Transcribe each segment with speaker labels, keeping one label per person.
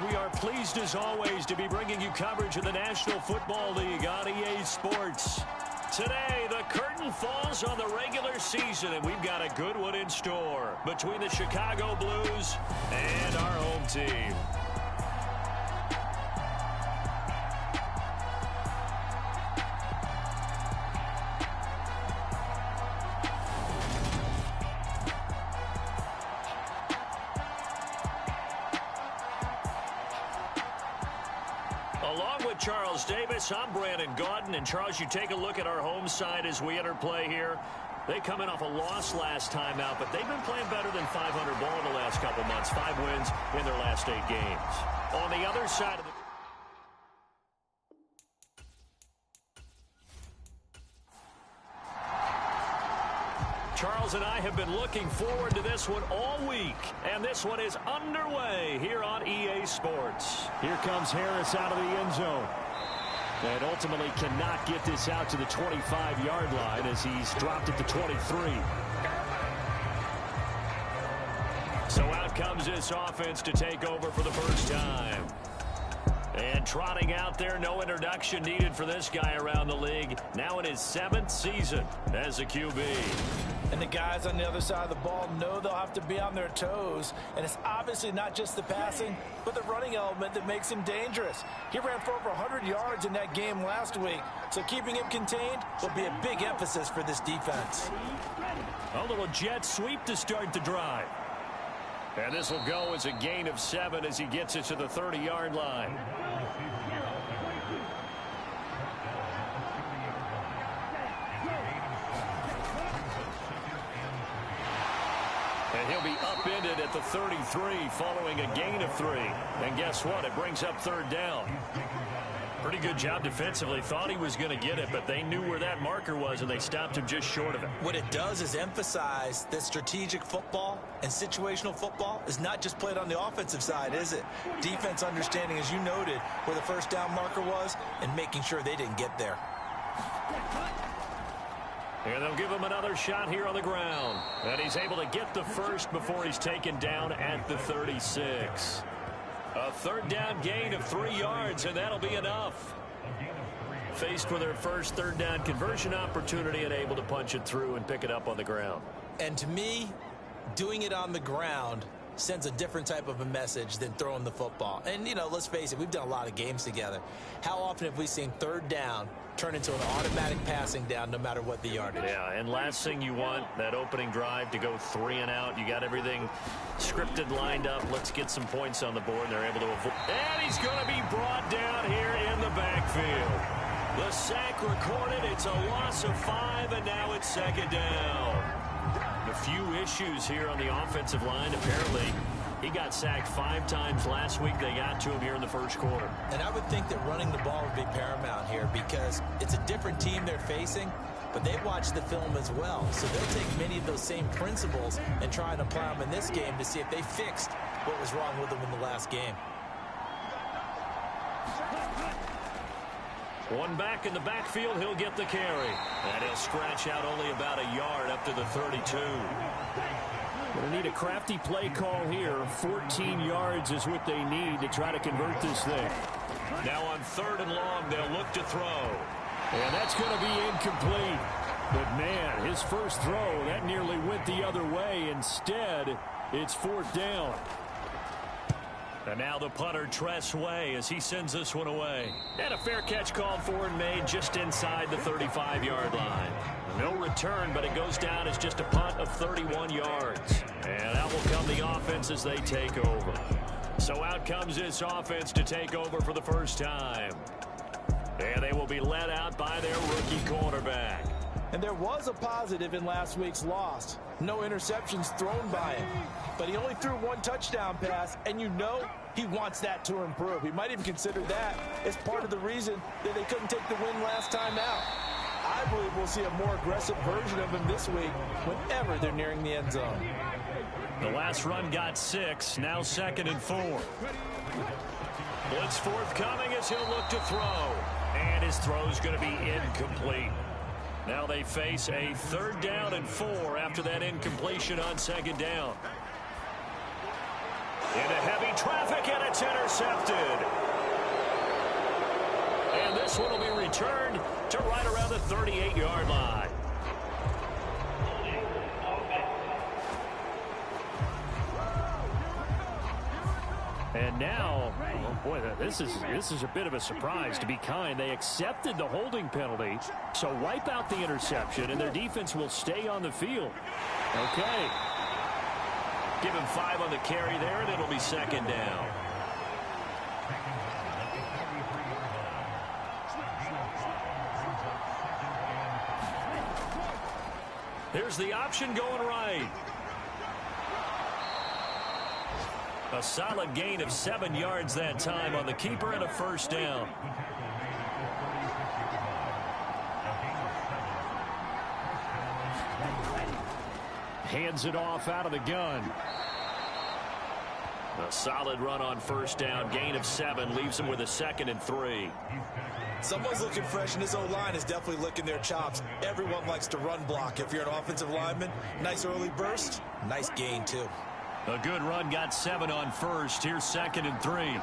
Speaker 1: We are pleased as always to be bringing you coverage of the National Football League on EA Sports. Today, the curtain falls on the regular season, and we've got a good one in store between the Chicago Blues and our home team. Along with Charles Davis, I'm Brandon Gaudin. And Charles, you take a look at our home side as we enter play here. They come in off a loss last time out, but they've been playing better than 500 ball in the last couple months. 5 wins in their last 8 games. On the other side of the... Charles and I have been looking forward to this one all week, and this one is underway here on EA Sports.
Speaker 2: Here comes Harris out of the end zone. And ultimately cannot get this out to the 25-yard line as he's dropped it to 23.
Speaker 1: So out comes this offense to take over for the first time. And trotting out there, no introduction needed for this guy around the league. Now in his 7th season as a QB.
Speaker 3: And the guys on the other side of the ball know they'll have to be on their toes. And it's obviously not just the passing, but the running element that makes him dangerous. He ran for over 100 yards in that game last week. So keeping him contained will be a big emphasis for this defense.
Speaker 1: A little jet sweep to start the drive. And this will go as a gain of 7 as he gets it to the 30-yard line. And he'll be upended at the 33 following a gain of 3. And guess what? It brings up 3rd down. Pretty good job defensively. Thought he was going to get it, but they knew where that marker was, and they stopped him just short of it.
Speaker 3: What it does is emphasize that strategic football and situational football is not just played on the offensive side, is it? Defense understanding, as you noted, where the first down marker was and making sure they didn't get there.
Speaker 1: And they'll give him another shot here on the ground. And he's able to get the first before he's taken down at the 36. A 3rd down gain of 3 yards, and that'll be enough. Faced with their first 3rd down conversion opportunity and able to punch it through and pick it up on the ground.
Speaker 3: And to me, doing it on the ground sends a different type of a message than throwing the football. And, you know, let's face it, we've done a lot of games together. How often have we seen 3rd down turn into an automatic passing down no matter what the yardage?
Speaker 1: Yeah, and last thing you want, that opening drive to go 3 and out. You got everything scripted, lined up. Let's get some points on the board. They're able to avoid. And he's going to be brought down here in the backfield. The sack recorded. It's a loss of 5, and now it's 2nd down. A few issues here on the offensive line. Apparently, he got sacked 5 times last week. They got to him here in the first quarter.
Speaker 3: And I would think that running the ball would be paramount here because it's a different team they're facing, but they watch the film as well. So they'll take many of those same principles and try and apply them in this game to see if they fixed what was wrong with them in the last game.
Speaker 1: One back in the backfield, he'll get the carry. And he'll scratch out only about a yard up to the 32.
Speaker 2: Going to need a crafty play call here. 14 yards is what they need to try to convert this thing.
Speaker 1: Now on 3rd and long, they'll look to throw.
Speaker 2: And that's going to be incomplete. But, man, his first throw, that nearly went the other way. Instead, it's 4th down.
Speaker 1: And now the punter, Tress Way, as he sends this one away. And a fair catch called for and made just inside the 35-yard line. No return, but it goes down as just a punt of 31 yards. And out will come the offense as they take over. So out comes this offense to take over for the first time. And they will be led out by their rookie quarterback.
Speaker 3: And there was a positive in last week's loss. No interceptions thrown by him. But he only threw 1 touchdown pass, and you know he wants that to improve. He might even consider that as part of the reason that they couldn't take the win last time out. I believe we'll see a more aggressive version of him this week whenever they're nearing the end zone.
Speaker 1: The last run got 6, now 2nd and 4. Blitz forthcoming as he'll look to throw. And his throw's going to be incomplete. Now they face a 3rd down and 4 after that incompletion on 2nd down. Into heavy traffic, and it's intercepted. And this one will be returned to right around the 38-yard line.
Speaker 2: And now, oh boy, this is a bit of a surprise. To be kind, they accepted the holding penalty, so wipe out the interception, and their defense will stay on the field. Okay.
Speaker 1: Give him 5 on the carry there, and it'll be second down. Here's the option going right. A solid gain of 7 yards that time on the keeper and a first down.
Speaker 2: Hands it off out of the gun.
Speaker 1: A solid run on first down. Gain of 7 leaves him with a 2nd and 3.
Speaker 3: Someone's looking fresh, and his O-line is definitely licking their chops. Everyone likes to run block. If you're an offensive lineman, nice early burst, nice gain too.
Speaker 1: A good run, got 7 on first. Here's 2nd and 3.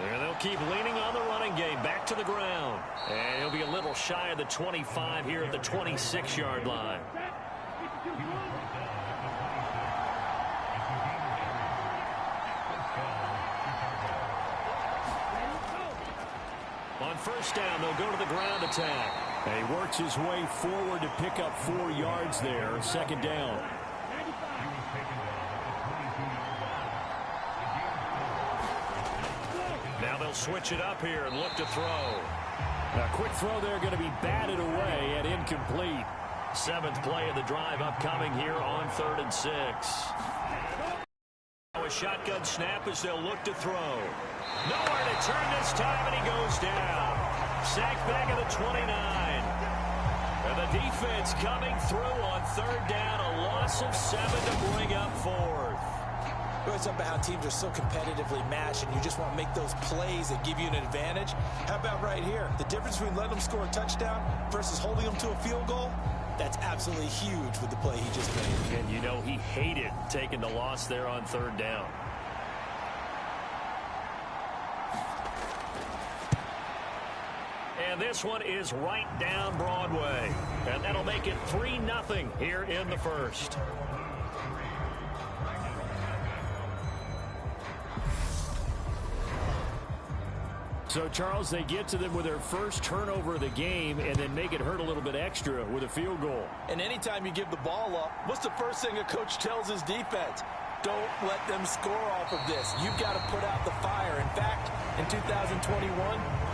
Speaker 1: And they'll keep leaning on the running game. Back to the ground. And he'll be a little shy of the 25 here at the 26-yard line. On first down, they'll go to the ground attack.
Speaker 2: And he works his way forward to pick up 4 yards there. 2nd down.
Speaker 1: Now they'll switch it up here and look to throw.
Speaker 2: A quick throw there going to be batted away and incomplete.
Speaker 1: 7th play of the drive upcoming here on 3rd and 6. Now a shotgun snap as they'll look to throw. Nowhere to turn this time, and he goes down. Sacked back at the 29. And the defense coming through on 3rd down. A loss of 7 to bring up 4th.
Speaker 3: It's about how teams are so competitively matched, and you just want to make those plays that give you an advantage. How about right here? The difference between letting them score a touchdown versus holding them to a field goal, that's absolutely huge with the play he just made.
Speaker 1: And you know he hated taking the loss there on 3rd down. And this one is right down Broadway. And that'll make it 3-0 here in the first.
Speaker 2: So, Charles, they get to them with their first turnover of the game and then make it hurt a little bit extra with a field goal.
Speaker 3: And anytime you give the ball up, what's the first thing a coach tells his defense? Don't let them score off of this. You've got to put out the fire. In fact, in 2021,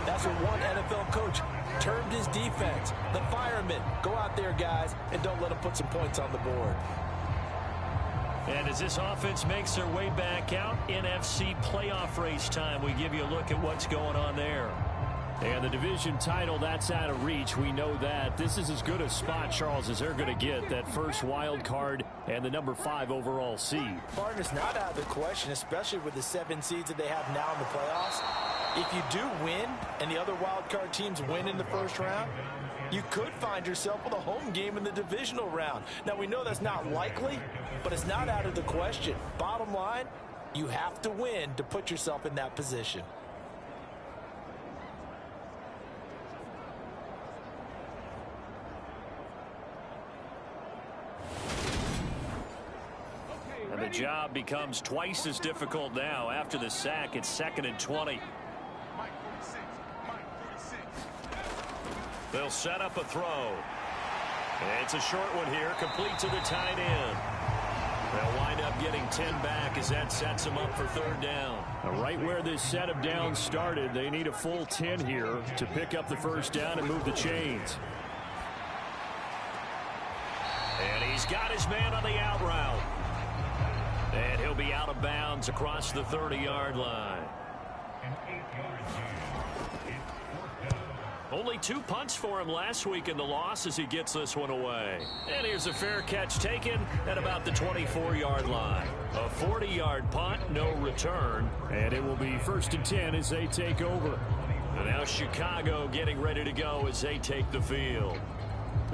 Speaker 3: that's what one NFL coach termed his defense. The firemen. Go out there, guys, and don't let them put some points on the board.
Speaker 1: And as this offense makes their way back out, NFC playoff race time, we give you a look at what's going on there.
Speaker 2: And the division title, that's out of reach. We know that. This is as good a spot, Charles, as they're going to get. That first wild card and the number 5 overall seed.
Speaker 3: Partner's not out of the question, especially with the 7 seeds that they have now in the playoffs. If you do win and the other wild card teams win in the first round, you could find yourself with a home game in the divisional round. Now, we know that's not likely, but it's not out of the question. Bottom line, you have to win to put yourself in that position.
Speaker 1: And the job becomes twice as difficult now. After the sack, it's 2nd and 20. They'll set up a throw. And it's a short one here, complete to the tight end. They'll wind up getting 10 back as that sets them up for 3rd down.
Speaker 2: Right where this set of downs started, they need a full 10 here to pick up the first down and move the chains.
Speaker 1: And he's got his man on the out route. And he'll be out of bounds across the 30-yard line. Only 2 punts for him last week in the loss as he gets this one away. And here's a fair catch taken at about the 24-yard line. A 40-yard punt, no return.
Speaker 2: And it will be 1st and 10 as they take over.
Speaker 1: And now Chicago getting ready to go as they take the field.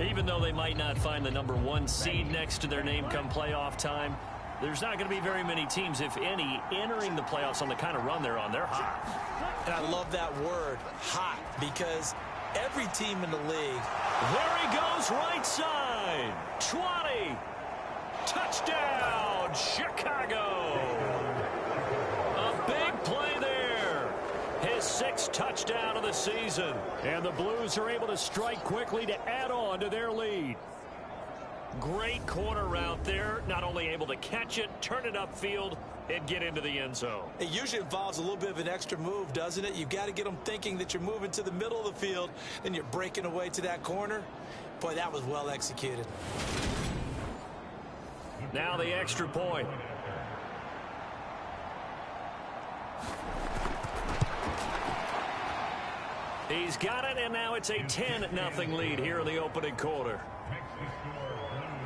Speaker 1: Even though they might not find the #1 seed next to their name come playoff time, there's not going to be very many teams, if any, entering the playoffs on the kind of run they're on. They're hot.
Speaker 3: And I love that word, hot, because every team in the league.
Speaker 1: There he goes, right side. 20. Touchdown, Chicago. A big play there. His 6th touchdown of the season.
Speaker 2: And the Blues are able to strike quickly to add on to their lead.
Speaker 1: Great corner route there. Not only able to catch it, turn it upfield, and get into the end zone.
Speaker 3: It usually involves a little bit of an extra move, doesn't it? You've got to get them thinking that you're moving to the middle of the field, then you're breaking away to that corner. Boy, that was well executed.
Speaker 1: Now the extra point. He's got it, and now it's a 10-0 lead here in the opening quarter.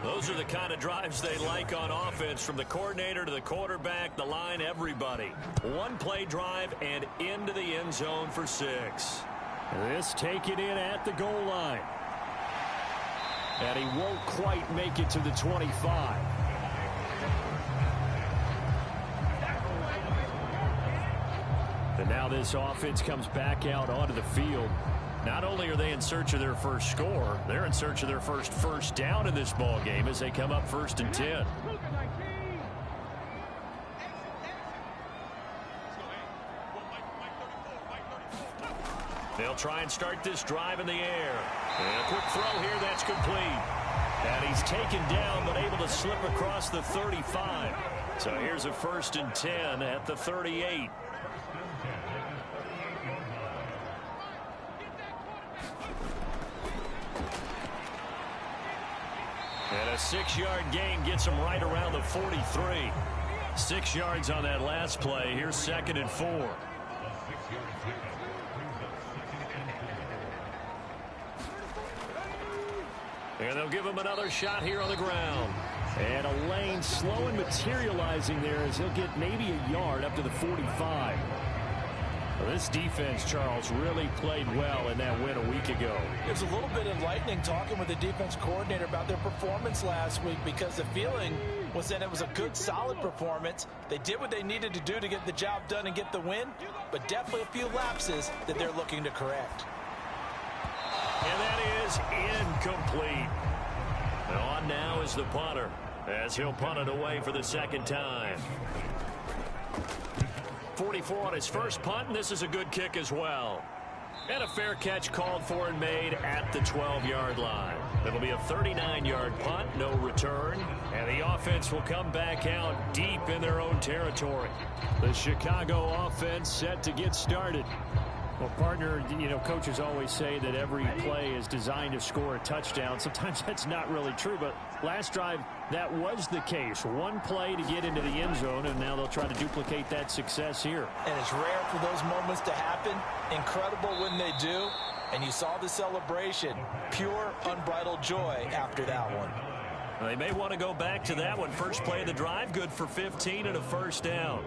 Speaker 1: Those are the kind of drives they like on offense, from the coordinator to the quarterback, the line, everybody. One-play drive and into the end zone for 6.
Speaker 2: This taken in at the goal line. And he won't quite make it to the 25. And now this offense comes back out onto the field. Not only are they in search of their first score, they're in search of their first down in this ball game as they come up 1st and 10.
Speaker 1: They'll try and start this drive in the air. And a quick throw here, that's complete. And he's taken down, but able to slip across the 35. So here's a 1st and 10 at the 38. And a 6-yard gain gets him right around the 43. 6 yards on that last play. Here's 2nd and 4. And they'll give him another shot here on the ground.
Speaker 2: And a lane slow and materializing there as he'll get maybe a yard up to the 45. Well, this defense, Charles, really played well in that win a week ago.
Speaker 3: There's a little bit enlightening talking with the defense coordinator about their performance last week, because the feeling was that it was a good, solid performance. They did what they needed to do to get the job done and get the win, but definitely a few lapses that they're looking to correct.
Speaker 1: And that is incomplete. And on now is the punter, as he'll punt it away for the 2nd time. 44 on his first punt, and this is a good kick as well. And a fair catch called for and made at the 12-yard line. It'll be a 39-yard punt, no return, and the offense will come back out deep in their own territory.
Speaker 2: The Chicago offense set to get started. Well, partner, you know, coaches always say that every play is designed to score a touchdown. Sometimes that's not really true, but last drive, that was the case. One play to get into the end zone, and now they'll try to duplicate that success here.
Speaker 3: And it's rare for those moments to happen. Incredible when they do. And you saw the celebration. Pure, unbridled joy after that one.
Speaker 1: They may want to go back to that one. First play of the drive, good for 15 and a 1st down.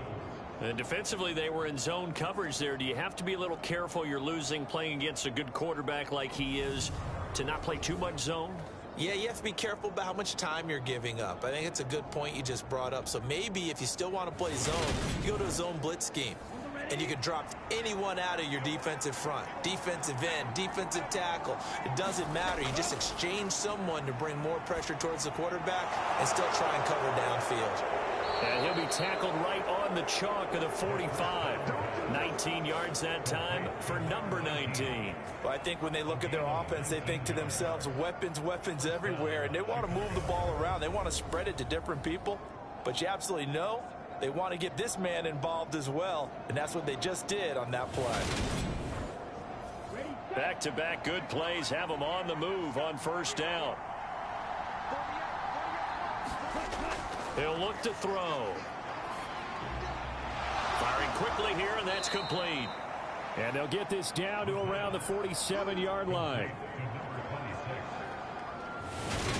Speaker 1: And defensively, they were in zone coverage there. Do you have to be a little careful? You're losing, playing against a good quarterback like he is, to not play too much zone?
Speaker 3: Yeah, you have to be careful about how much time you're giving up. I think it's a good point you just brought up. So maybe if you still want to play zone, you go to a zone blitz scheme. And you can drop anyone out of your defensive front. Defensive end, defensive tackle. It doesn't matter. You just exchange someone to bring more pressure towards the quarterback and still try and cover downfield.
Speaker 1: And he'll be tackled right on the chalk of the 45. 19 yards that time for number 19.
Speaker 3: Well, I think when they look at their offense, they think to themselves, weapons, weapons everywhere. And they want to move the ball around. They want to spread it to different people. But you absolutely know they want to get this man involved as well. And that's what they just did on that play.
Speaker 1: Back-to-back good plays have them on the move on 1st down. He'll look to throw. Firing quickly here, and that's complete.
Speaker 2: And they'll get this down to around the 47-yard line.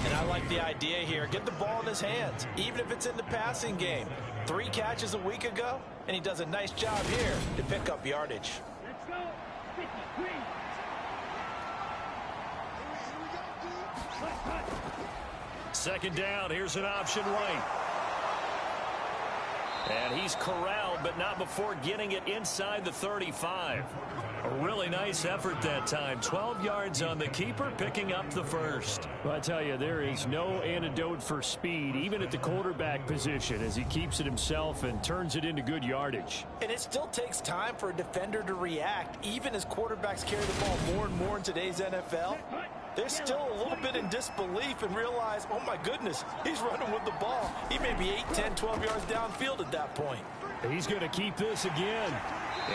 Speaker 3: And I like the idea here. Get the ball in his hands, even if it's in the passing game. 3 catches a week ago, and he does a nice job here to pick up yardage.
Speaker 1: Second down. Here's an option right. And he's corralled, but not before getting it inside the 35. A really nice effort that time. 12 yards on the keeper, picking up the first.
Speaker 2: Well, I tell you, there is no antidote for speed, even at the quarterback position, as he keeps it himself and turns it into good yardage.
Speaker 3: And it still takes time for a defender to react, even as quarterbacks carry the ball more and more in today's NFL. They're still a little bit in disbelief and realize, oh my goodness, he's running with the ball. He may be 8, 10, 12 yards downfield at that point.
Speaker 2: He's going to keep this again.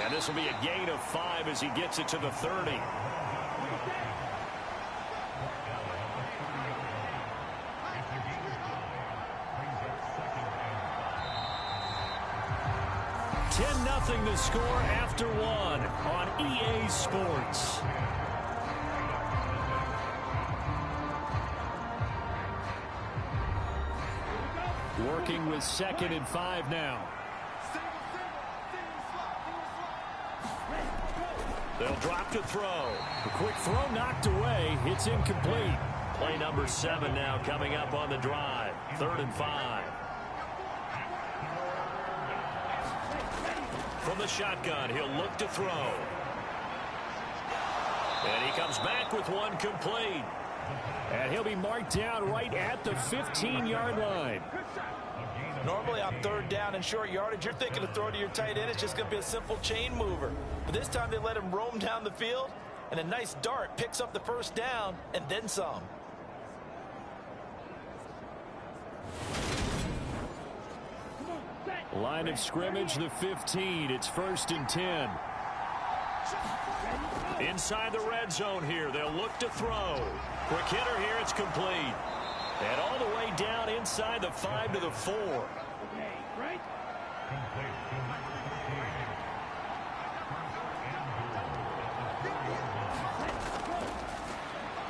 Speaker 1: And this will be a gain of 5 as he gets it to the 30. $10-0 the score after 1 on EA Sports.
Speaker 2: Working with 2nd and 5 now.
Speaker 1: They'll drop to throw.
Speaker 2: A quick throw knocked away. It's incomplete.
Speaker 1: Play number 7 now coming up on the drive. 3rd and 5. From the shotgun, he'll look to throw. And he comes back with one complete.
Speaker 2: And he'll be marked down right at the 15-yard line.
Speaker 3: Normally on 3rd down and short yardage, you're thinking to throw to your tight end. It's just going to be a simple chain mover. But this time they let him roam down the field, and a nice dart picks up the first down and then some.
Speaker 2: Line of scrimmage, the 15. It's 1st and 10.
Speaker 1: Inside the red zone here. They'll look to throw. Quick hitter here. It's complete. And all the way down inside the 5 to the 4.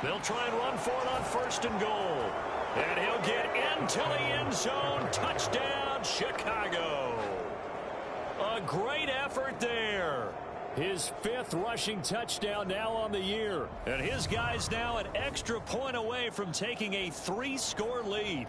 Speaker 1: They'll try and run for it on 1st and goal. And he'll get into the end zone. Touchdown, Chicago. A great effort there.
Speaker 2: His 5th rushing touchdown now on the year.
Speaker 1: And his guys now an extra point away from taking a 3-score lead.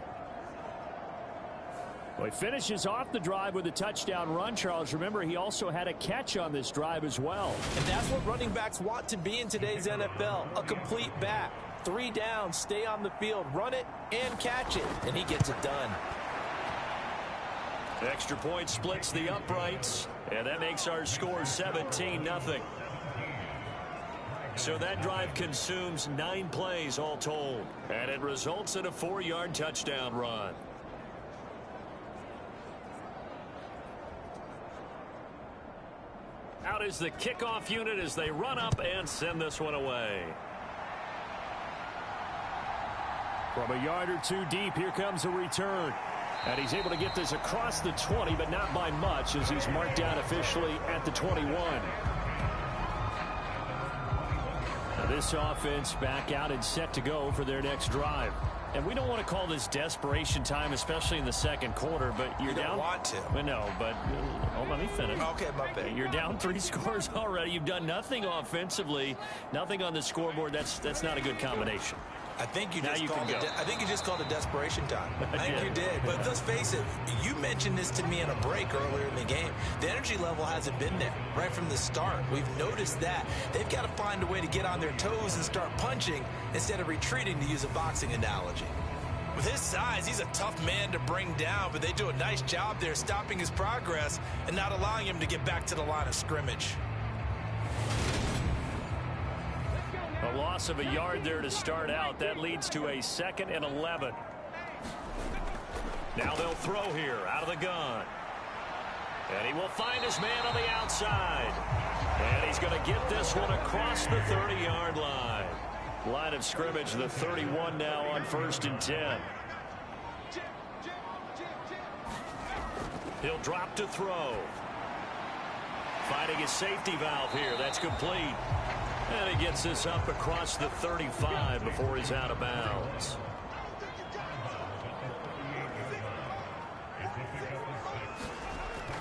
Speaker 2: Well, he finishes off the drive with a touchdown run, Charles. Remember, he also had a catch on this drive as well.
Speaker 3: And that's what running backs want to be in today's NFL, a complete back. 3 downs, stay on the field, run it, and catch it. And he gets it done.
Speaker 1: Extra point splits the uprights, and that makes our score 17-0. So that drive consumes 9 plays all told, and it results in a 4-yard touchdown run. Out is the kickoff unit as they run up and send this one away.
Speaker 2: From a yard or 2 deep, here comes a return. And he's able to get this across the 20, but not by much, as he's marked down officially at the 21. Now this offense back out and set to go for their next drive. And we don't want to call this desperation time, especially in the 2nd quarter, but you're down.
Speaker 3: You don't want to.
Speaker 2: Well, no, but let me finish.
Speaker 3: Okay, my bad.
Speaker 1: You're down 3 scores already. You've done nothing offensively, nothing on the scoreboard. That's not a good combination.
Speaker 3: I think you just called it desperation time. I think you did. But let's face it, you mentioned this to me in a break earlier in the game. The energy level hasn't been there right from the start. We've noticed that. They've got to find a way to get on their toes and start punching instead of retreating, to use a boxing analogy. With his size, he's a tough man to bring down, but they do a nice job there stopping his progress and not allowing him to get back to the line of scrimmage.
Speaker 1: A loss of a yard there to start out. That leads to a 2nd and 11. Now they'll throw here out of the gun. And he will find his man on the outside. And he's going to get this one across the 30-yard line. Line of scrimmage, the 31 now on 1st and 10. He'll drop to throw. Finding his safety valve here. That's complete. And he gets this up across the 35 before he's out of bounds.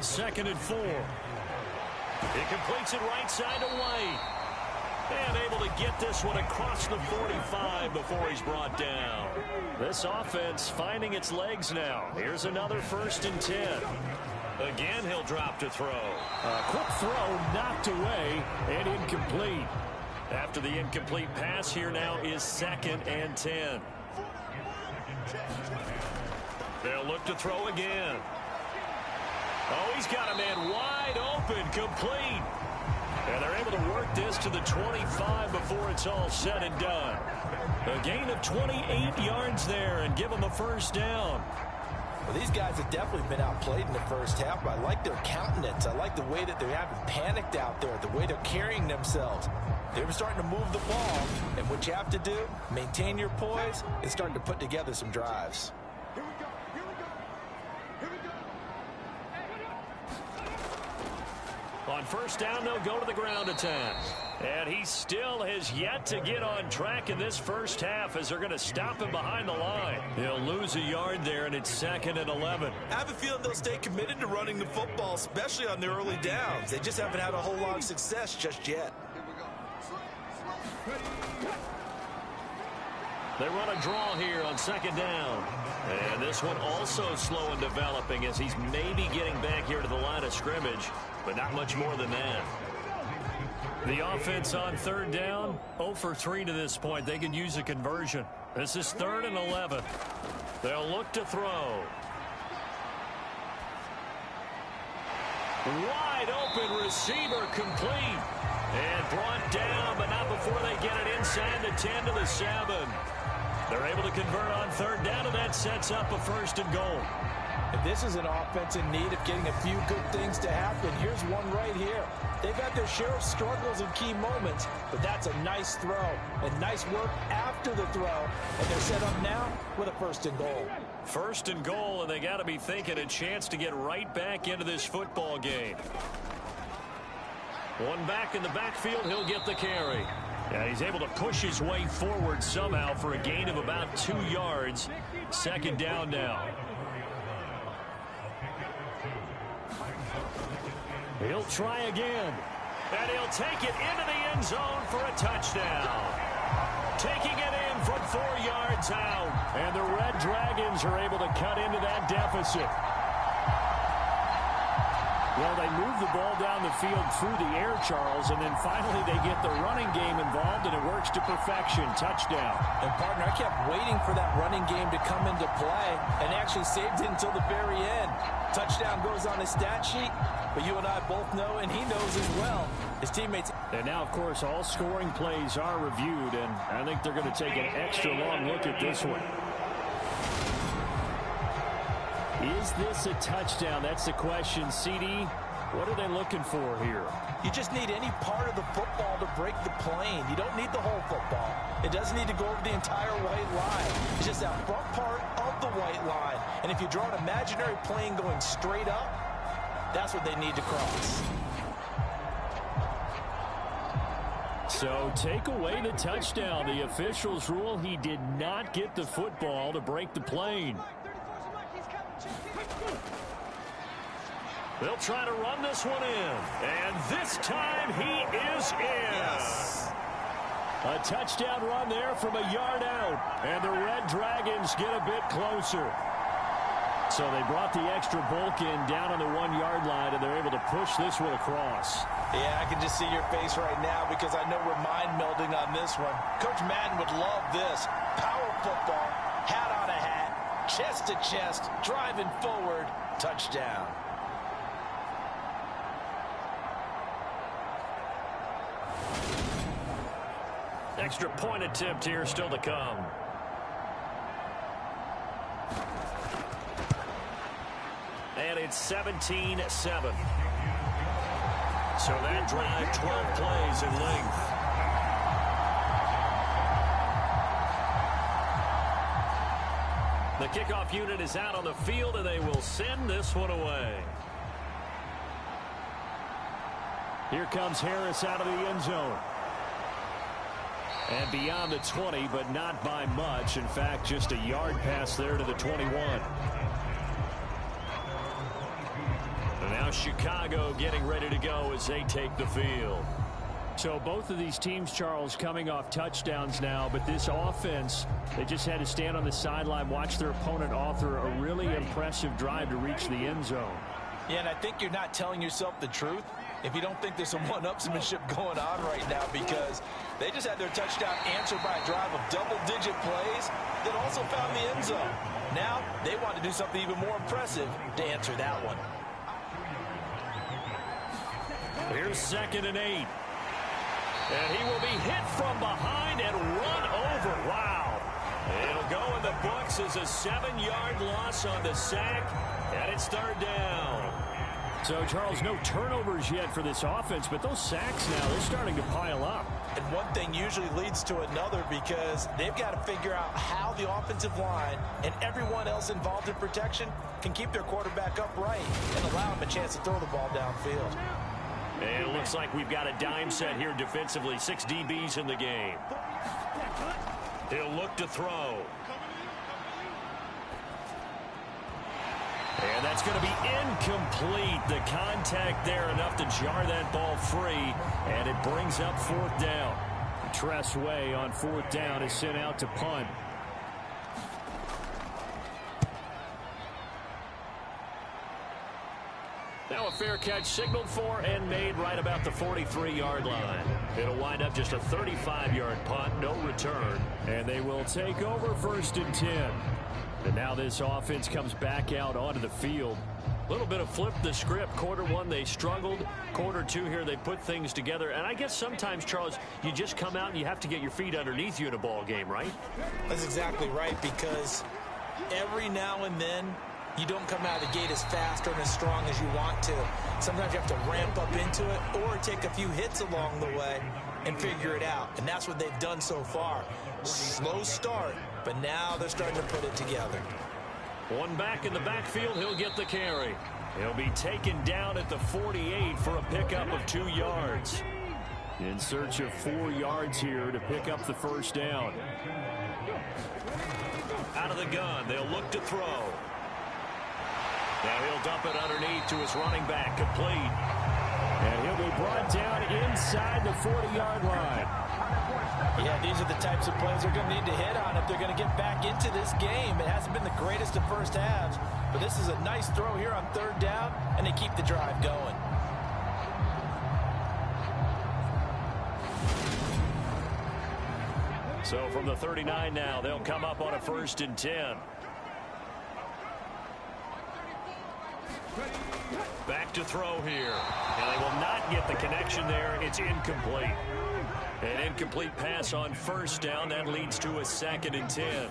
Speaker 1: Second and 4. He completes it right side to White. And able to get this one across the 45 before he's brought down.
Speaker 2: This offense finding its legs now. Here's another 1st and 10.
Speaker 1: Again, he'll drop to throw.
Speaker 2: A quick throw knocked away and incomplete.
Speaker 1: After the incomplete pass, here now is 2nd and 10. They'll look to throw again. Oh, he's got a man wide open, complete. And they're able to work this to the 25 before it's all said and done. A gain of 28 yards there and give them a 1st down.
Speaker 3: Well, these guys have definitely been outplayed in the first half, but I like their countenance. I like the way that they haven't panicked out there, the way they're carrying themselves. They're starting to move the ball, and what you have to do, maintain your poise and start to put together some drives.
Speaker 1: On 1st down, they'll go to the ground attack.
Speaker 2: And he still has yet to get on track in this first half as they're going to stop him behind the line.
Speaker 1: He'll lose a yard there, and it's 2nd and 11.
Speaker 3: I have a feeling they'll stay committed to running the football, especially on their early downs. They just haven't had a whole lot of success just yet.
Speaker 1: They run a draw here on 2nd down. And this one also slow in developing as he's maybe getting back here to the line of scrimmage, but not much more than that.
Speaker 2: The offense on 3rd down, 0 for 3 to this point. They can use a conversion. This is 3rd and 11.
Speaker 1: They'll look to throw. Wide open receiver, complete. And brought down, but not before they get it inside the 10 to the 7. They're able to convert on 3rd down, and that sets up a 1st and goal.
Speaker 3: And this is an offense in need of getting a few good things to happen. Here's one right here. They've had their share of struggles in key moments, but that's a nice throw and nice work after the throw. And they're set up now with a 1st and goal.
Speaker 1: 1st and goal, and they got to be thinking a chance to get right back into this football game. One back in the backfield, he'll get the carry.
Speaker 2: Yeah, he's able to push his way forward somehow for a gain of about 2 yards. 2nd down now. He'll try again.
Speaker 1: And he'll take it into the end zone for a touchdown. Taking it in from 4 yards out.
Speaker 2: And the Red Dragons are able to cut into that deficit. Well, they move the ball down the field through the air, Charles, and then finally they get the running game involved, and it works to perfection. Touchdown.
Speaker 3: And, partner, I kept waiting for that running game to come into play and actually saved it until the very end. Touchdown goes on his stat sheet, but you and I both know, and he knows as well, his teammates.
Speaker 2: And now, of course, all scoring plays are reviewed, and I think they're going to take an extra long look at this one. Is this a touchdown? That's the question. CD, what are they looking for here?
Speaker 3: You just need any part of the football to break the plane. You don't need the whole football. It doesn't need to go over the entire white line. It's just that front part of the white line. And if you draw an imaginary plane going straight up, that's what they need to cross.
Speaker 2: So take away the touchdown. The officials rule he did not get the football to break the plane.
Speaker 1: They'll try to run this one in. And this time he is in.
Speaker 3: Yes.
Speaker 2: A touchdown run there from a yard out. And the Red Dragons get a bit closer. So they brought the extra bulk in down on the 1 yard line, and they're able to push this one across.
Speaker 3: Yeah, I can just see your face right now because I know we're mind melding on this one. Coach Madden would love this. Power football, hat on a hat, chest to chest, driving forward, touchdown.
Speaker 1: Extra point attempt here still to come. And it's 17-7. So that drive, 12 plays in length. The kickoff unit is out on the field, and they will send this one away.
Speaker 2: Here comes Harris out of the end zone. And beyond the 20, but not by much. In fact, just a yard pass there to the 21. And now Chicago getting ready to go as they take the field. So both of these teams, Charles, coming off touchdowns now, but this offense, they just had to stand on the sideline, watch their opponent author a really impressive drive to reach the end zone.
Speaker 3: Yeah, and I think you're not telling yourself the truth if you don't think there's some one-upsmanship going on right now, because they just had their touchdown answered by a drive of double-digit plays that also found the end zone. Now they want to do something even more impressive to answer that one.
Speaker 1: Here's 2nd and 8. And he will be hit from behind and run over. Wow. It'll go in the books as a 7-yard loss on the sack, and it's 3rd down.
Speaker 2: So, Charles, no turnovers yet for this offense, but those sacks now, they're starting to pile up.
Speaker 3: And one thing usually leads to another, because they've got to figure out how the offensive line and everyone else involved in protection can keep their quarterback upright and allow him a chance to throw the ball downfield.
Speaker 1: And it looks like we've got a dime set here defensively. 6 DBs in the game. He'll look to throw. And that's going to be incomplete. The contact there enough to jar that ball free. And it brings up 4th down.
Speaker 2: Tress Way on 4th down is sent out to punt.
Speaker 1: Now a fair catch signaled for and made right about the 43-yard line. It'll wind up just a 35-yard punt, no return.
Speaker 2: And they will take over 1st and 10. And now this offense comes back out onto the field.
Speaker 1: A little bit of flip the script. Quarter 1, they struggled. Quarter 2 here, they put things together. And I guess sometimes, Charles, you just come out and you have to get your feet underneath you in a ball game, right?
Speaker 3: That's exactly right, because every now and then, you don't come out of the gate as fast or as strong as you want to. Sometimes you have to ramp up into it or take a few hits along the way and figure it out. And that's what they've done so far. Slow start, but now they're starting to put it together.
Speaker 1: One back in the backfield, he'll get the carry. He'll be taken down at the 48 for a pickup of 2 yards.
Speaker 2: In search of 4 yards here to pick up the 1st down.
Speaker 1: Out of the gun, they'll look to throw. Now he'll dump it underneath to his running back, complete.
Speaker 2: And he'll be brought down inside the 40-yard line.
Speaker 3: Yeah, these are the types of plays they're going to need to hit on if they're going to get back into this game. It hasn't been the greatest of first halves, but this is a nice throw here on 3rd down, and they keep the drive going.
Speaker 1: So from the 39 now, they'll come up on a 1st and 10. Back to throw here. And they will not get the connection there. It's incomplete. An incomplete pass on 1st down. That leads to a 2nd and 10.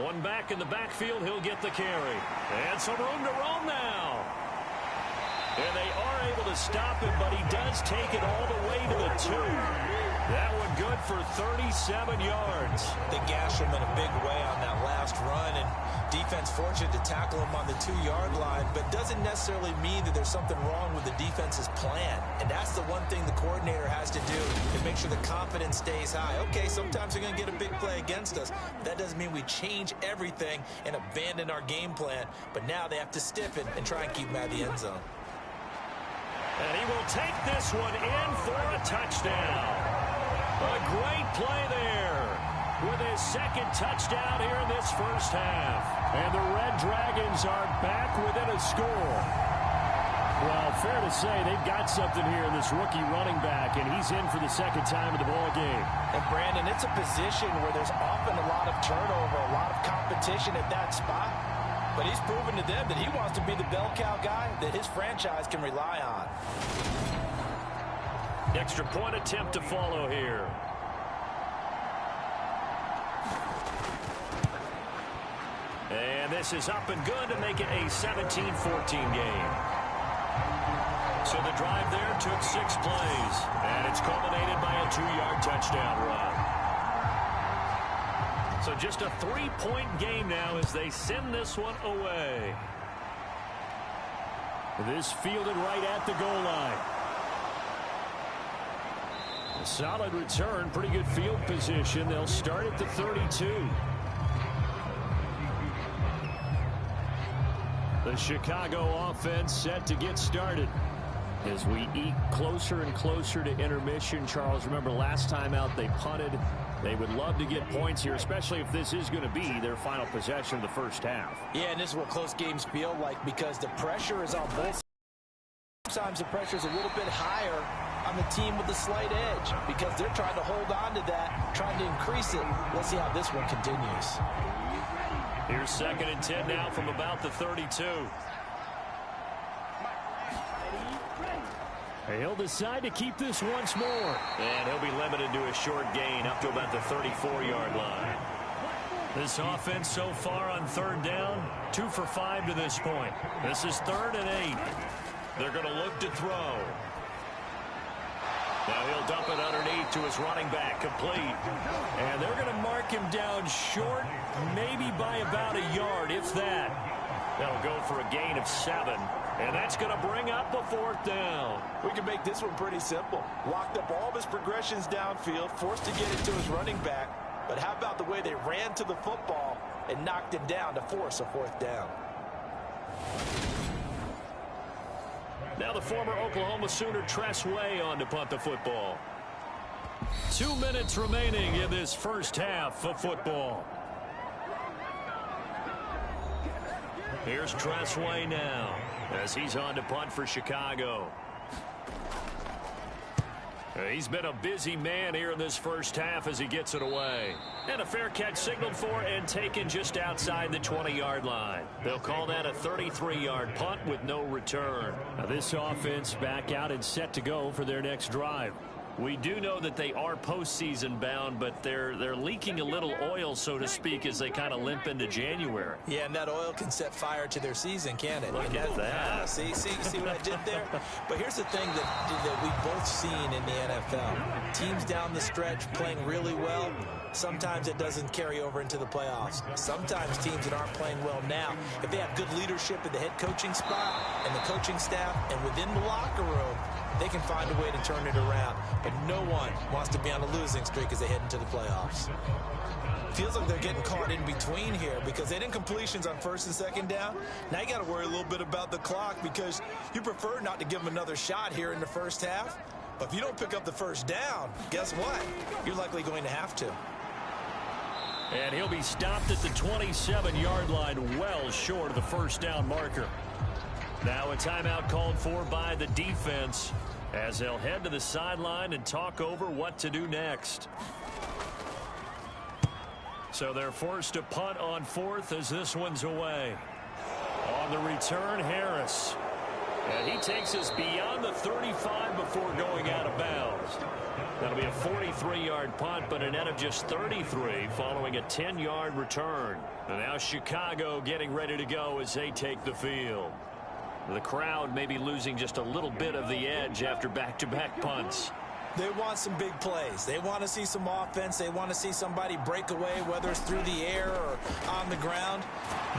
Speaker 1: One back in the backfield. He'll get the carry. And some room to roam now. And they are able to stop him, but he does take it all the way to the 2. That one good for 37 yards.
Speaker 3: They gashed him in a big way on that last run, and defense fortunate to tackle him on the 2-yard line, but doesn't necessarily mean that there's something wrong with the defense's plan. And that's the one thing the coordinator has to do, is make sure the confidence stays high. Okay, sometimes they're going to get a big play against us. That doesn't mean we change everything and abandon our game plan, but now they have to stiffen and try and keep him out of the end zone.
Speaker 1: And he will take this one in for a touchdown. A great play there with his 2nd touchdown here in this 1st half.
Speaker 2: And the Red Dragons are back within a score. Well, fair to say they've got something here in this rookie running back, and he's in for the 2nd time of the ball game.
Speaker 3: And Brandon, it's a position where there's often a lot of turnover, a lot of competition at that spot. But he's proven to them that he wants to be the bell cow guy that his franchise can rely on.
Speaker 1: Extra point attempt to follow here. And this is up and good to make it a 17-14 game. So the drive there took 6 plays. And it's culminated by a 2-yard touchdown run. So just a 3-point game now as they send this one away.
Speaker 2: This fielded right at the goal line. A solid return, pretty good field position. They'll start at the 32. The Chicago offense set to get started. As we eke closer and closer to intermission, Charles, remember last time out they punted. They would love to get points here, especially if this is going to be their final possession of the first half.
Speaker 3: Yeah, and this is what close games feel like because the pressure is on both sides. Sometimes the pressure is a little bit higher on the team with the slight edge because they're trying to hold on to that, trying to increase it. Let's see how this one continues.
Speaker 1: Here's 2nd and 10 now from about the 32.
Speaker 2: He'll decide to keep this once more.
Speaker 1: And he'll be limited to a short gain up to about the 34-yard line. This offense so far on 3rd down, 2 for 5 to this point. This is 3rd and 8. They're going to look to throw. Now he'll dump it underneath to his running back, complete.
Speaker 2: And they're going to mark him down short, maybe by about a yard, if that.
Speaker 1: That'll go for a gain of 7. And that's going to bring up a 4th down.
Speaker 3: We can make this one pretty simple. Locked up all of his progressions downfield, forced to get it to his running back. But how about the way they ran to the football and knocked him down to force a 4th down?
Speaker 1: Now the former Oklahoma Sooner Tress Way on to punt the football. 2 minutes remaining in this first half of football. Here's Tress Way now as he's on to punt for Chicago. He's been a busy man here in this first half as he gets it away. And a fair catch signaled for and taken just outside the 20-yard line. They'll call that a 33-yard punt with no return.
Speaker 2: Now this offense back out and set to go for their next drive.
Speaker 1: We do know that they are postseason bound, but they're leaking a little oil, so to speak, as they kind of limp into January.
Speaker 3: Yeah, and that oil can set fire to their season, can't it?
Speaker 1: Look at that.
Speaker 3: See what I did there? But here's the thing that we've both seen in the NFL. Teams down the stretch playing really well. Sometimes it doesn't carry over into the playoffs. Sometimes teams that aren't playing well now, if they have good leadership in the head coaching spot and the coaching staff and within the locker room, they can find a way to turn it around. But no one wants to be on a losing streak as they head into the playoffs. Feels like they're getting caught in between here because they didn't completions on 1st and 2nd down. Now you got to worry a little bit about the clock because you prefer not to give them another shot here in the first half. But if you don't pick up the 1st down, guess what? You're likely going to have to.
Speaker 2: And he'll be stopped at the 27-yard line, well short of the 1st down marker.
Speaker 1: Now a timeout called for by the defense as they'll head to the sideline and talk over what to do next. So they're forced to punt on 4th as this one's away. On the return, Harris. And he takes us beyond the 35 before going out of bounds. That'll be a 43-yard punt, but a net of just 33 following a 10-yard return. And now Chicago getting ready to go as they take the field. The crowd may be losing just a little bit of the edge after back-to-back punts.
Speaker 3: They want some big plays. They want to see some offense. They want to see somebody break away, whether it's through the air or on the ground.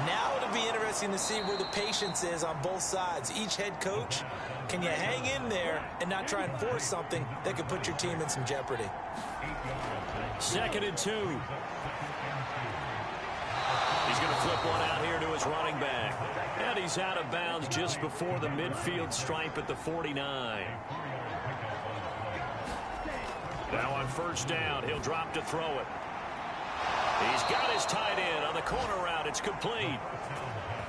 Speaker 3: Now it'll be interesting to see where the patience is on both sides. Each head coach, can you hang in there and not try and force something that could put your team in some jeopardy?
Speaker 1: 2nd and 2. He's going to flip one out here to his running back. And he's out of bounds just before the midfield stripe at the 49. Now on 1st down, he'll drop to throw it. He's got his tight end on the corner route. It's complete.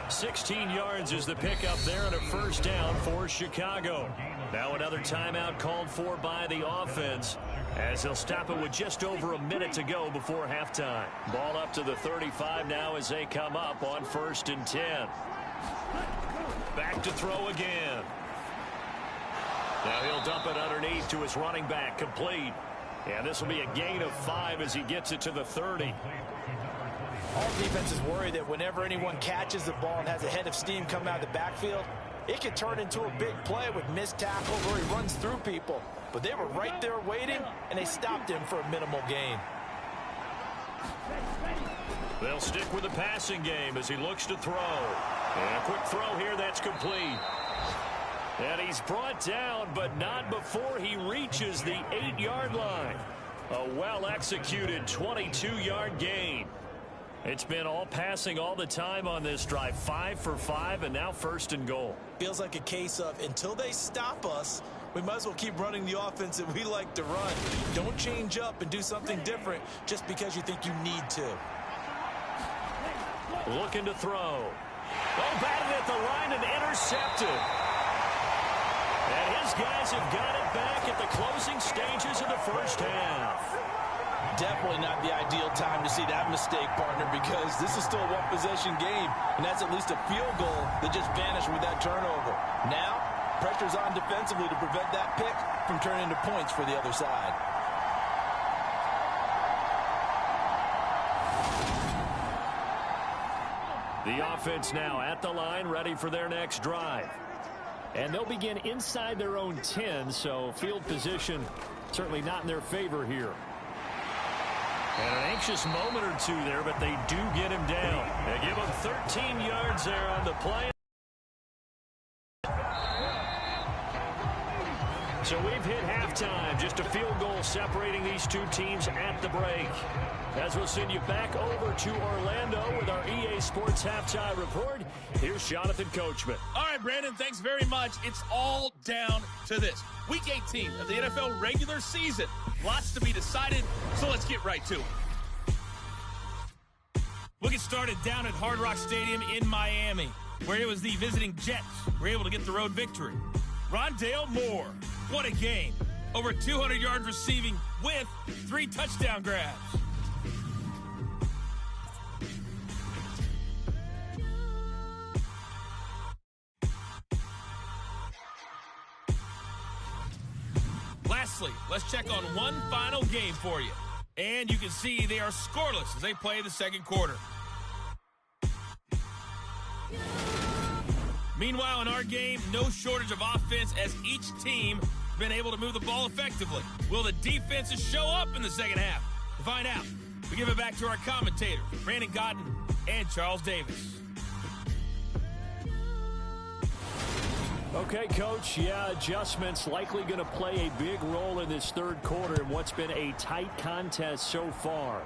Speaker 1: 16 yards is the pickup there and a 1st down for Chicago. Now another timeout called for by the offense as they'll stop it with just over a minute to go before halftime. Ball up to the 35 now as they come up on 1st and 10. Back to throw again. Now he'll dump it underneath to his running back, complete. And this will be a gain of 5 as he gets it to the 30.
Speaker 3: All defenses worry that whenever anyone catches the ball and has a head of steam coming out of the backfield, it could turn into a big play with missed tackles where he runs through people. But they were right there waiting, and they stopped him for a minimal gain.
Speaker 1: They'll stick with the passing game as he looks to throw. And a quick throw here that's complete. And he's brought down, but not before he reaches the 8-yard line. A well-executed 22-yard gain. It's been all passing all the time on this drive. 5 for 5, and now 1st and goal.
Speaker 3: Feels like a case of until they stop us, we might as well keep running the offense that we like to run. Don't change up and do something different just because you think you need to.
Speaker 1: Looking to throw. Oh, batted at the line and intercepted. And his guys have got it back at the closing stages of the first half.
Speaker 3: Definitely not the ideal time to see that mistake, partner, because this is still a one-possession game, and that's at least a field goal that just vanished with that turnover. Now, pressure's on defensively to prevent that pick from turning into points for the other side.
Speaker 1: The offense now at the line, ready for their next drive.
Speaker 2: And they'll begin inside their own 10, so field position certainly not in their favor here.
Speaker 1: And an anxious moment or two there, but they do get him down. They give him 13 yards there on the play. So we've hit halftime. Just a field goal separating these two teams at the break. As we'll send you back over to Orlando with our EA Sports Halftime Report, here's Jonathan Coachman.
Speaker 4: All right, Brandon, thanks very much. It's all down to this. Week 18 of the NFL regular season. Lots to be decided, so let's get right to it. We'll get started down at Hard Rock Stadium in Miami, where it was the visiting Jets who were able to get the road victory. Rondale Moore, what a game. Over 200 yards receiving with 3 touchdown grabs. Lastly, let's check on one final game for you. And you can see they are scoreless as they play the second quarter. Meanwhile, in our game, no shortage of offense as each team has been able to move the ball effectively. Will the defenses show up in the second half? To find out, we give it back to our commentators, Brandon Godden and Charles Davis.
Speaker 2: Okay, Coach, yeah, adjustments likely going to play a big role in this third quarter in what's been a tight contest so far.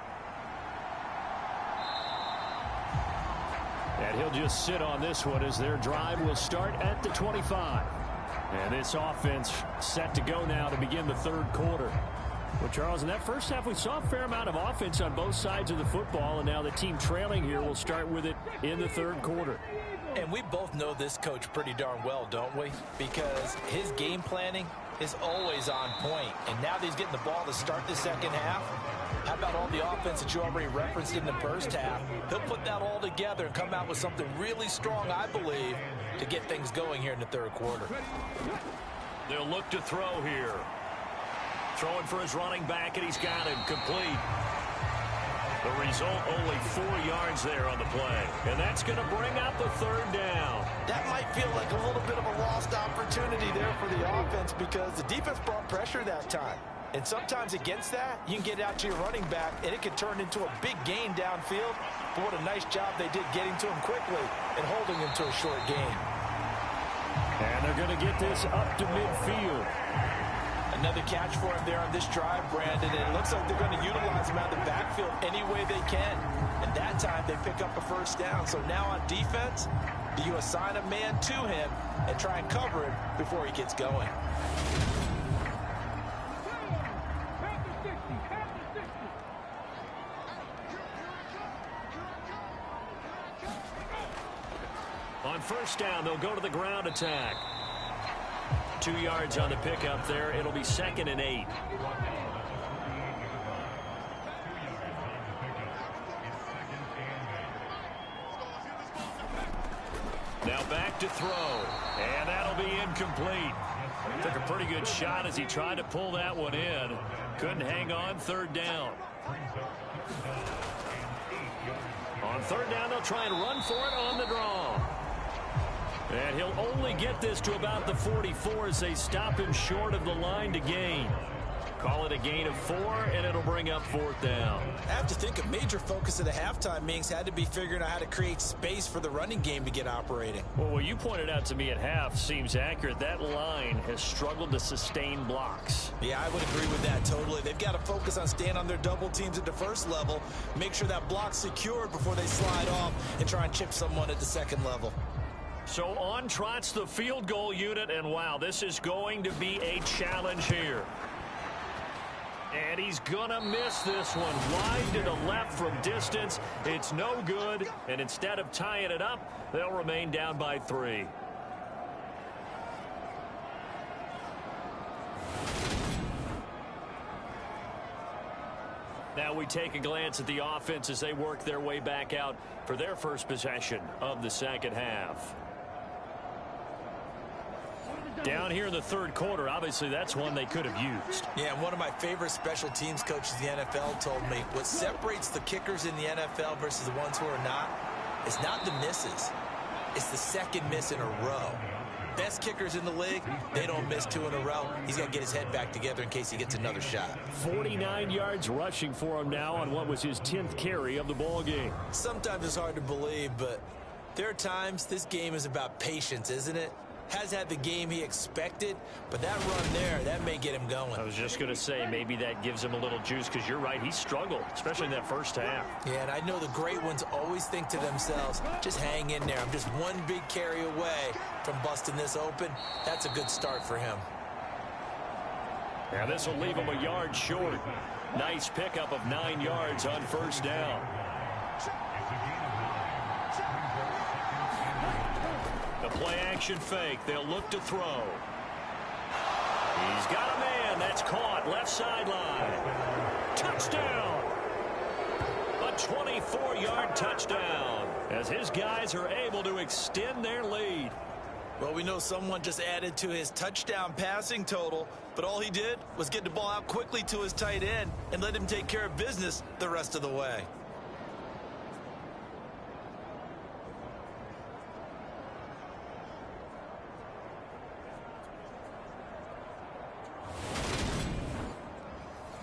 Speaker 2: And he'll just sit on this one as their drive will start at the 25. And this offense set to go now to begin the third quarter. Well, Charles, in that first half, we saw a fair amount of offense on both sides of the football, and now the team trailing here will start with it in the third quarter.
Speaker 3: And we both know this coach pretty darn well, don't we? Because his game planning is always on point. And now that he's getting the ball to start the second half, how about all the offense that you already referenced in the first half? He'll put that all together and come out with something really strong, I believe, to get things going here in the third quarter.
Speaker 1: They'll look to throw here. Throwing for his running back, and he's got him complete. The result, only 4 yards there on the play. And that's going to bring up the third down.
Speaker 3: That might feel like a little bit of a lost opportunity there for the offense because the defense brought pressure that time. And sometimes against that, you can get out to your running back, and it can turn into a big gain downfield. But what a nice job they did getting to him quickly and holding him to a short gain.
Speaker 2: And they're going to get this up to midfield.
Speaker 3: Another catch for him there on this drive, Brandon. And it looks like they're going to utilize him out of the backfield any way they can. And that time they pick up a first down. So now on defense, do you assign a man to him and try and cover him before he gets going?
Speaker 1: On first down, they'll go to the ground attack. 2 yards on the pickup there. It'll be 2nd and 8. Now back to throw. And that'll be incomplete. Took a pretty good shot as he tried to pull that one in. Couldn't hang on. Third down. On third down, they'll try and run for it on the draw. And he'll only get this to about the 44 as they stop him short of the line to gain. Call it a gain of 4, and it'll bring up 4th down.
Speaker 3: I have to think a major focus of the halftime meetings had to be figuring out how to create space for the running game to get operating.
Speaker 2: Well, what you pointed out to me at half seems accurate. That line has struggled to sustain blocks.
Speaker 3: Yeah, I would agree with that totally. They've got to focus on staying on their double teams at the first level, make sure that block's secured before they slide off and try and chip someone at the second level.
Speaker 1: So on trots the field goal unit, and wow, this is going to be a challenge here. And he's gonna miss this one. Wide to the left from distance. It's no good, and instead of tying it up, they'll remain down by 3. Now we take a glance at the offense as they work their way back out for their first possession of the second half. Down here in the third quarter, obviously that's one they could have used.
Speaker 3: Yeah, and one of my favorite special teams coaches in the NFL told me what separates the kickers in the NFL versus the ones who are not is not the misses. It's the second miss in a row. Best kickers in the league, they don't miss 2 in a row. He's got to get his head back together in case he gets another shot.
Speaker 2: 49 yards rushing for him now on what was his 10th carry of the ball game.
Speaker 3: Sometimes it's hard to believe, but there are times this game is about patience, isn't it? Has had the game he expected, but that run there, that may get him going.
Speaker 1: I was just going to say maybe that gives him a little juice because you're right, he struggled, especially in that first half.
Speaker 3: Yeah, and I know the great ones always think to themselves, just hang in there. I'm just one big carry away from busting this open. That's a good start for him.
Speaker 1: Now this will leave him a yard short. Nice pickup of 9 yards on first down. The play action fake. They'll look to throw. He's got a man. That's caught. Left sideline. Touchdown. A 24-yard touchdown as his guys are able to extend their lead.
Speaker 3: Well, we know someone just added to his touchdown passing total, but all he did was get the ball out quickly to his tight end and let him take care of business the rest of the way.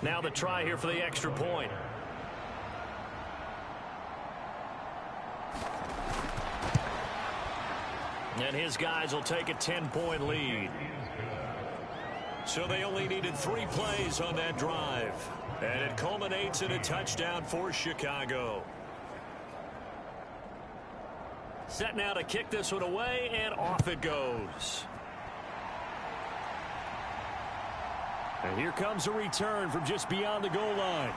Speaker 1: Now the try here for the extra point. And his guys will take a 10-point lead. So they only needed 3 plays on that drive. And it culminates in a touchdown for Chicago. Set now to kick this one away, and off it goes.
Speaker 2: And here comes a return from just beyond the goal line.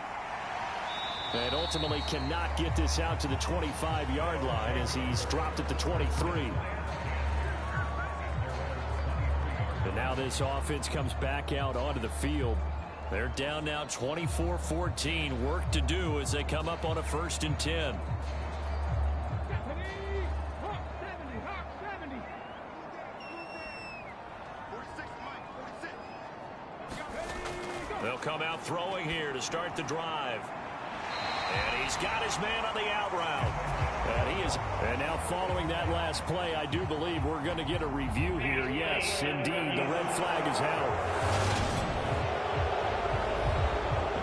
Speaker 2: And ultimately cannot get this out to the 25-yard line as he's dropped at the 23. And now this offense comes back out onto the field. They're down now 24-14. Work to do as they come up on a 1st and 10.
Speaker 1: They'll come out throwing here to start the drive. And he's got his man on the out route.
Speaker 2: And now following that last play, I do believe we're going to get a review here. Yes, indeed, the red flag is out.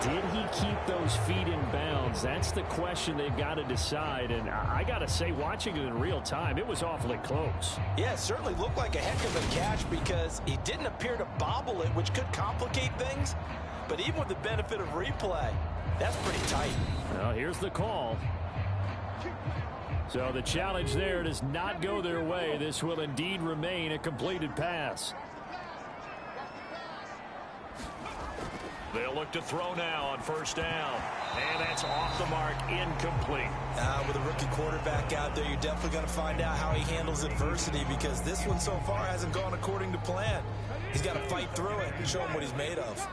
Speaker 2: Did he keep those feet in bounds? That's the question they've got to decide. And I got to say, watching it in real time, it was awfully close.
Speaker 3: Yeah, it certainly looked like a heck of a catch because he didn't appear to bobble it, which could complicate things. But even with the benefit of replay, that's pretty tight.
Speaker 2: Well, here's the call. So the challenge there does not go their way. This will indeed remain a completed pass.
Speaker 1: They'll look to throw now on 1st down. And that's off the mark, incomplete.
Speaker 3: With a rookie quarterback out there, you're definitely going to find out how he handles adversity because this one so far hasn't gone according to plan. He's got to fight through it and show him what he's made of.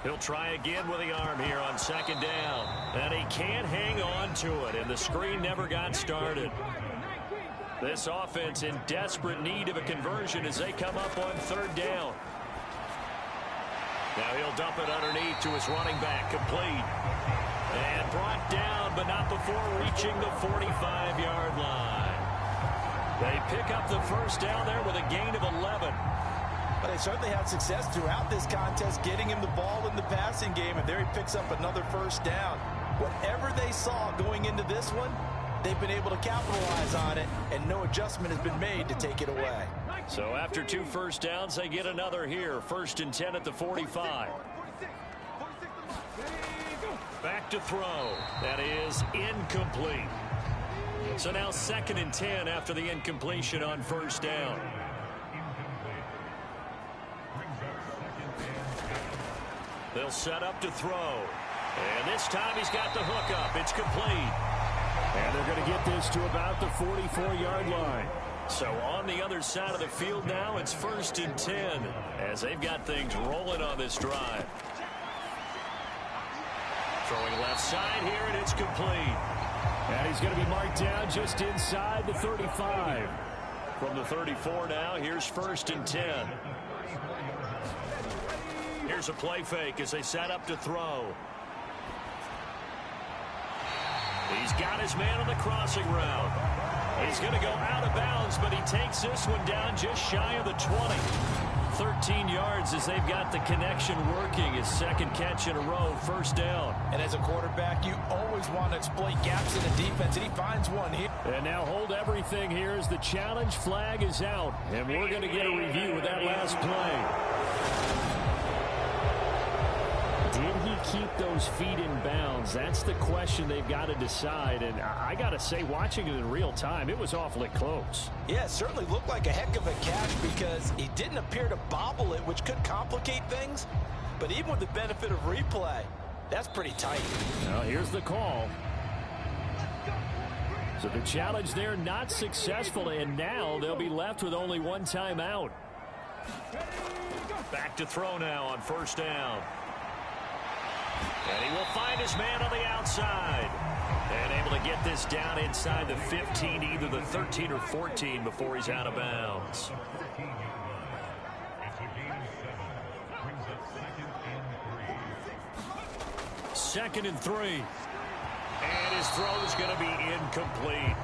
Speaker 1: He'll try again with the arm here on 2nd down. And he can't hang on to it, and the screen never got started. This offense in desperate need of a conversion as they come up on 3rd down. Now he'll dump it underneath to his running back, complete. And brought down, but not before reaching the 45-yard line.
Speaker 2: They pick up the first down there with a gain of 11.
Speaker 3: But they certainly had success throughout this contest getting him the ball in the passing game, and there he picks up another first down. Whatever they saw going into this one, they've been able to capitalize on it, and no adjustment has been made to take it away.
Speaker 2: So after 2 first downs, they get another here. 1st and 10 at the 45. Back to throw. That is incomplete. So now 2nd and 10 after the incompletion on 1st down. They'll set up to throw. And this time he's got the hook up. It's complete. And they're going to get this to about the 44-yard line. So on the other side of the field now, it's 1st and 10 as they've got things rolling on this drive. Throwing left side here, and it's complete. And he's going to be marked down just inside the 35. From the 34 now, here's 1st and 10. Here's a play fake as they set up to throw. He's got his man on the crossing route. He's going to go out of bounds, but he takes this one down just shy of the 20. 13 yards as they've got the connection working. His 2nd catch in a row, 1st down.
Speaker 3: And as a quarterback, you always want to exploit gaps in the defense, and he finds one here.
Speaker 2: And now hold everything here as the challenge flag is out. And we're going to get a review of that last play. Did he keep those feet in bounds? That's the question they've got to decide. And I got to say, watching it in real time, it was awfully close.
Speaker 3: Yeah, it certainly looked like a heck of a catch because he didn't appear to bobble it, which could complicate things. But even with the benefit of replay, that's pretty tight.
Speaker 2: Now, here's the call. So the challenge there not successful, and now they'll be left with only 1 timeout. Back to throw now on 1st down. And he will find his man on the outside. And able to get this down inside the 15, either the 13 or 14 before he's out of bounds. 2nd and 3. And his throw is going to be incomplete.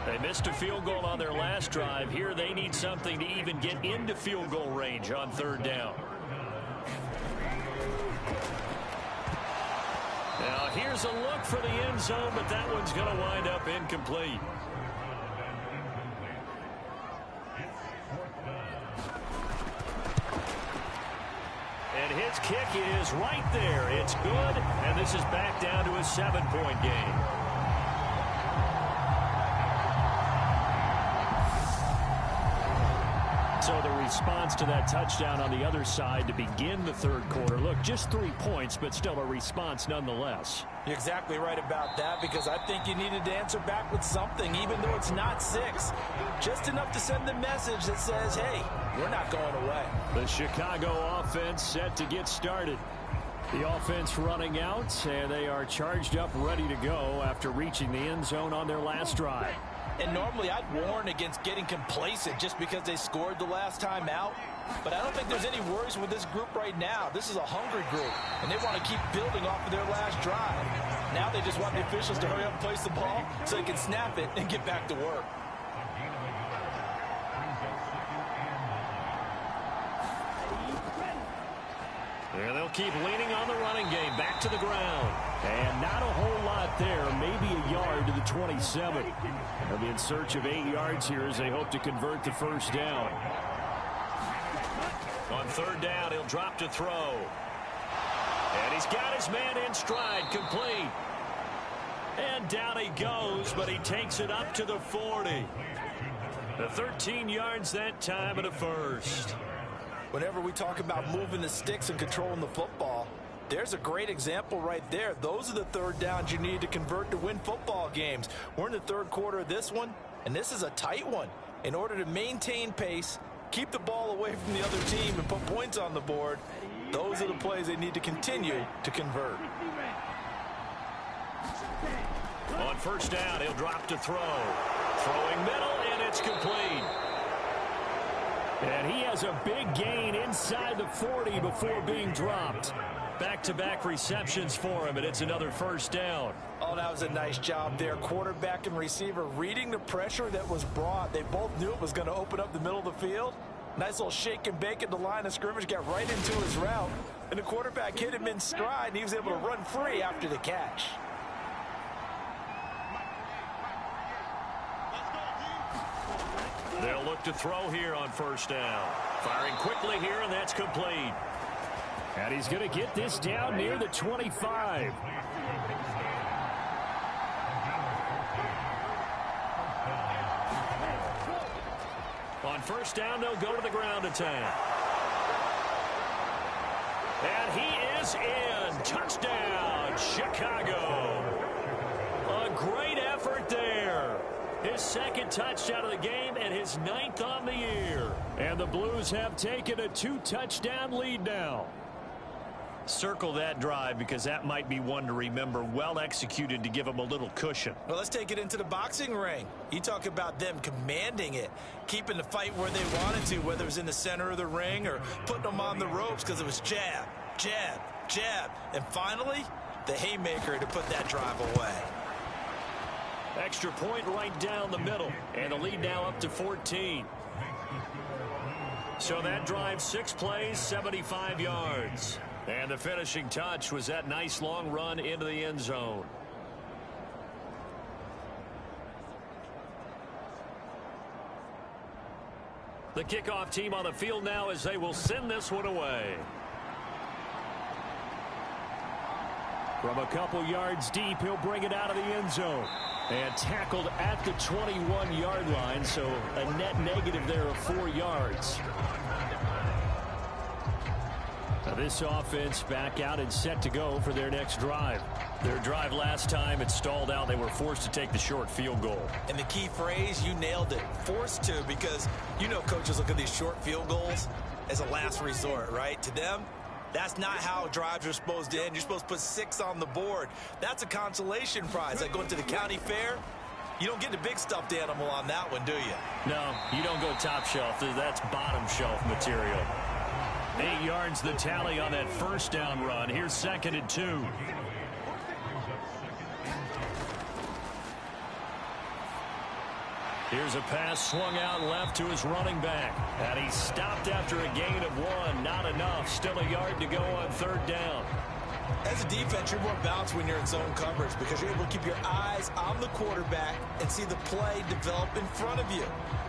Speaker 2: They missed a field goal on their last drive. Here they need something to even get into field goal range on 3rd down. Now here's a look for the end zone, but that one's going to wind up incomplete. And his kick is right there. It's good, and this is back down to a 7-point game. So the response to that touchdown on the other side to begin the 3rd quarter. Look, just 3 points, but still a response nonetheless.
Speaker 3: You're exactly right about that because I think you needed to answer back with something, even though it's not 6. Just enough to send the message that says, hey, we're not going away.
Speaker 2: The Chicago offense set to get started. The offense running out, and they are charged up, ready to go after reaching the end zone on their last drive.
Speaker 3: And normally I'd warn against getting complacent just because they scored the last time out. But I don't think there's any worries with this group right now. This is a hungry group, and they want to keep building off of their last drive. Now they just want the officials to hurry up and place the ball so they can snap it and get back to work.
Speaker 2: And they'll keep leaning on the running game. Back to the ground. And not a whole lot there. Maybe a yard to the 27. They'll be in search of 8 yards here as they hope to convert the 1st down. On 3rd down, he'll drop to throw. And he's got his man in stride, complete. And down he goes, but he takes it up to the 40. The 13 yards that time of the 1st.
Speaker 3: Whenever we talk about moving the sticks and controlling the football, there's a great example right there. Those are the 3rd downs you need to convert to win football games. We're in the 3rd quarter of this one, and this is a tight one. In order to maintain pace, keep the ball away from the other team, and put points on the board, those are the plays they need to continue to convert.
Speaker 2: On 1st down, he'll drop to throw. Throwing middle, and it's complete. And he has a big gain inside the 40 before being dropped. Back-to-back receptions for him, and it's another first down.
Speaker 3: Oh, that was a nice job there. Quarterback and receiver reading the pressure that was brought. They both knew it was going to open up the middle of the field. Nice little shake and bake at the line of scrimmage, got right into his route. And the quarterback hit him in stride, and he was able to run free after the catch.
Speaker 1: They'll look to throw here on first down. Firing quickly here, and that's complete.
Speaker 2: And he's going to get this down near the 25.
Speaker 1: On first down, they'll go to the ground attack. And he is in. Touchdown, Chicago. A great effort there. His second touchdown of the game and his 9th on the year.
Speaker 2: And the Blues have taken a 2-touchdown lead now.
Speaker 1: Circle that drive because that might be one to remember. Well executed to give them a little cushion.
Speaker 3: Well, let's take it into the boxing ring. You talk about them commanding it, keeping the fight where they wanted to, whether it was in the center of the ring or putting them on the ropes because it was jab, jab, jab. And finally, the haymaker to put that drive away.
Speaker 1: Extra point right down the middle. And the lead now up to 14. So that drive, 6 plays, 75 yards. And the finishing touch was that nice long run into the end zone. The kickoff team on the field now as they will send this one away.
Speaker 2: From a couple yards deep, he'll bring it out of the end zone. And tackled at the 21-yard line, so a net negative there of 4 yards. Now this offense back out and set to go for their next drive. Their drive last time, it stalled out. They were forced to take the short field goal.
Speaker 3: And the key phrase, you nailed it. Forced to, because you know coaches look at these short field goals as a last resort, right? To them, that's not how drives are supposed to end. You're supposed to put 6 on the board. That's a consolation prize. Like going to the county fair, you don't get the big stuffed animal on that one, do you?
Speaker 1: No, you don't go top shelf. That's bottom shelf material.
Speaker 2: 8 yards the tally on that first down run. Here's 2nd and 2.
Speaker 1: Here's a pass swung out left to his running back. And he stopped after a gain of 1. Not enough. Still a yard to go on 3rd down.
Speaker 3: As a defense, you're more balanced when you're in zone coverage because you're able to keep your eyes on the quarterback and see the play develop in front of you.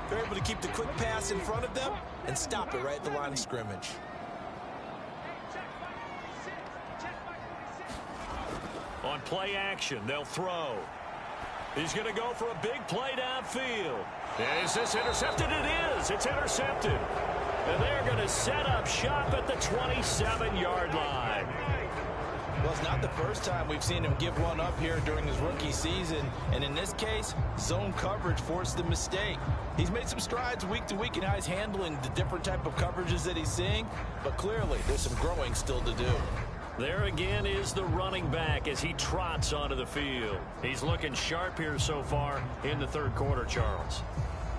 Speaker 3: You're able to keep the quick pass in front of them and stop it right at the line of scrimmage.
Speaker 1: On play action, they'll throw. He's going to go for a big play downfield. Is this intercepted? It is. It's intercepted. And they're going to set up shop at the 27-yard line.
Speaker 3: Well, it's not the first time we've seen him give one up here during his rookie season. And in this case, zone coverage forced the mistake. He's made some strides week to week in how he's handling the different type of coverages that he's seeing. But clearly, there's some growing still to do.
Speaker 1: There again is the running back as he trots onto the field. He's looking sharp here so far in the 3rd quarter, Charles.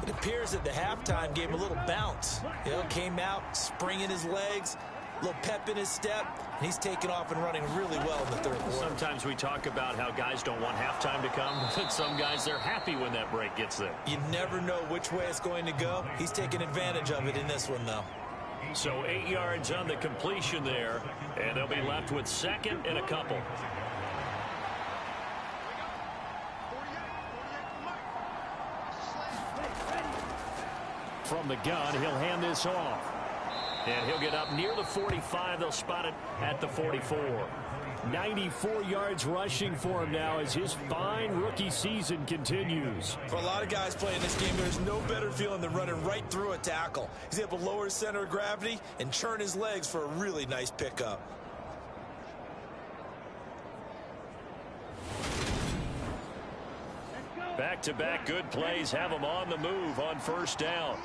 Speaker 3: It appears that the halftime gave him a little bounce. You know, came out, spring in his legs, a little pep in his step, and he's taking off and running really well in the 3rd quarter.
Speaker 1: Sometimes we talk about how guys don't want halftime to come. Some guys, they're happy when that break gets there.
Speaker 3: You never know which way it's going to go. He's taking advantage of it in this one, though.
Speaker 1: So 8 yards on the completion there, and they'll be left with 2nd and a couple.
Speaker 2: From the gun, he'll hand this off.
Speaker 1: And he'll get up near the 45. They'll spot it at the 44.
Speaker 2: 94 yards rushing for him now as his fine rookie season continues.
Speaker 3: For a lot of guys playing this game, there's no better feeling than running right through a tackle. He's able to lower his center of gravity and churn his legs for a really nice pickup.
Speaker 1: Back-to-back good plays have him on the move on first down.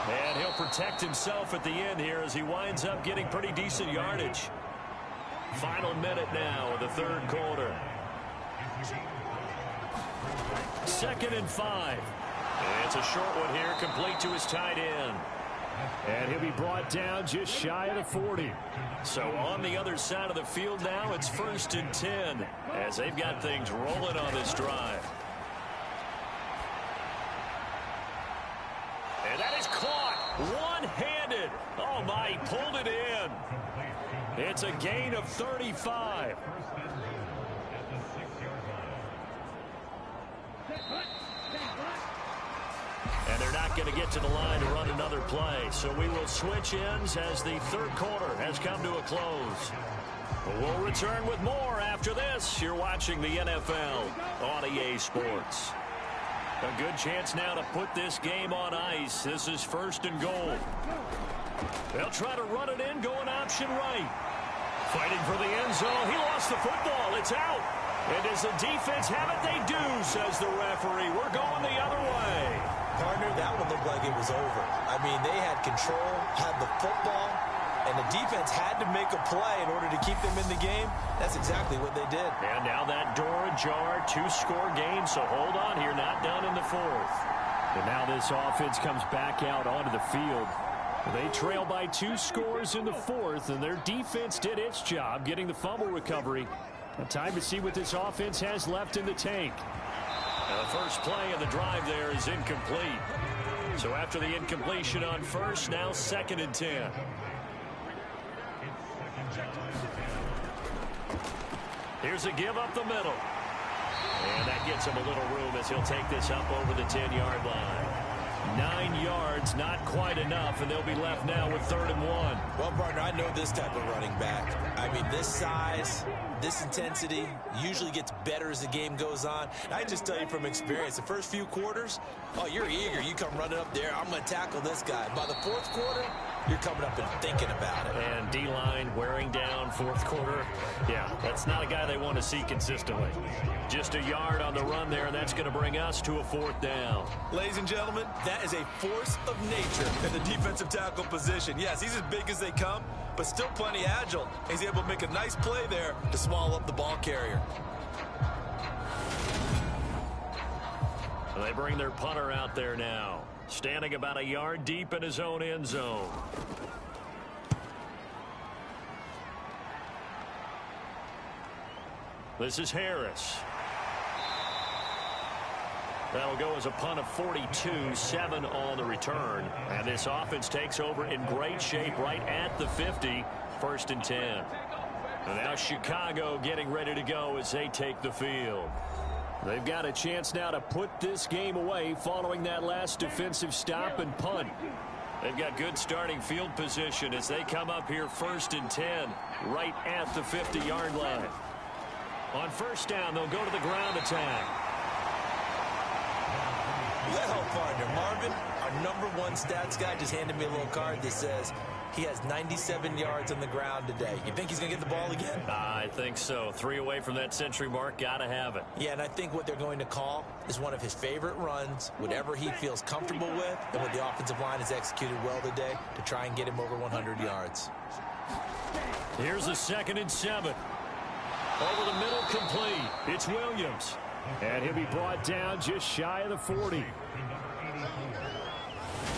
Speaker 1: And he'll protect himself at the end here as he winds up getting pretty decent yardage. Final minute now of the 3rd quarter.
Speaker 2: 2nd and 5.
Speaker 1: It's a short one here, complete to his tight end.
Speaker 2: And he'll be brought down just shy of the 40.
Speaker 1: So on the other side of the field now, it's 1st and 10 as they've got things rolling on this drive. And that is caught one-handed. Oh, my, he pulled it in.
Speaker 2: It's a gain of 35.
Speaker 1: And they're not going to get to the line to run another play. So we will switch ends as the third quarter has come to a close. We'll return with more after this. You're watching the NFL on EA Sports. A good chance now to put this game on ice. This is 1st and goal. They'll try to run it in, going option right. Fighting for the end zone. He lost the football. It's out. And does the defense have it? They do, says the referee. We're going the other way.
Speaker 3: Partner, that one looked like it was over. I mean, they had control, had the football, and the defense had to make a play in order to keep them in the game. That's exactly what they did.
Speaker 1: And now that door ajar, 2-score game, so hold on here, not done in the 4th.
Speaker 2: And now this offense comes back out onto the field. They trail by 2 scores in the 4th, and their defense did its job getting the fumble recovery. Time to see what this offense has left in the tank.
Speaker 1: Now the first play of the drive there is incomplete. So after the incompletion on 1st, now 2nd and 10. Here's a give up the middle. And that gets him a little room as he'll take this up over the 10-yard line. 9 yards, not quite enough, and they'll be left now with 3rd and 1.
Speaker 3: Well, partner, I know this type of running back. I mean, this size, this intensity usually gets better as the game goes on. And I just tell you from experience, the first few quarters, oh, you're eager. You come running up there, I'm going to tackle this guy. By the 4th quarter, you're coming up and thinking about it.
Speaker 1: And D-line wearing down 4th quarter. Yeah, that's not a guy they want to see consistently. Just a yard on the run there, and that's going to bring us to a 4th down.
Speaker 3: Ladies and gentlemen, that is a force of nature in the defensive tackle position. Yes, he's as big as they come, but still plenty agile. He's able to make a nice play there to small up the ball carrier.
Speaker 1: They bring their punter out there now, standing about a yard deep in his own end zone. This is Harris. That'll go as a punt of 42, 7 on the return. And this offense takes over in great shape right at the 50, 1st and 10. And now Chicago getting ready to go as they take the field.
Speaker 2: They've got a chance now to put this game away following that last defensive stop and punt.
Speaker 1: They've got good starting field position as they come up here 1st and 10 right at the 50-yard line. On 1st down, they'll go to the ground attack.
Speaker 3: Well, partner, Marvin, our #1 stats guy just handed me a little card that says he has 97 yards on the ground today. You think he's going to get the ball again?
Speaker 1: I think so. 3 away from that century mark. Got to have it.
Speaker 3: Yeah, and I think what they're going to call is one of his favorite runs, whatever he feels comfortable with, and what the offensive line has executed well today to try and get him over 100 yards.
Speaker 1: Here's a 2nd and 7. Over the middle, complete. It's Williams.
Speaker 2: And he'll be brought down just shy of the 40.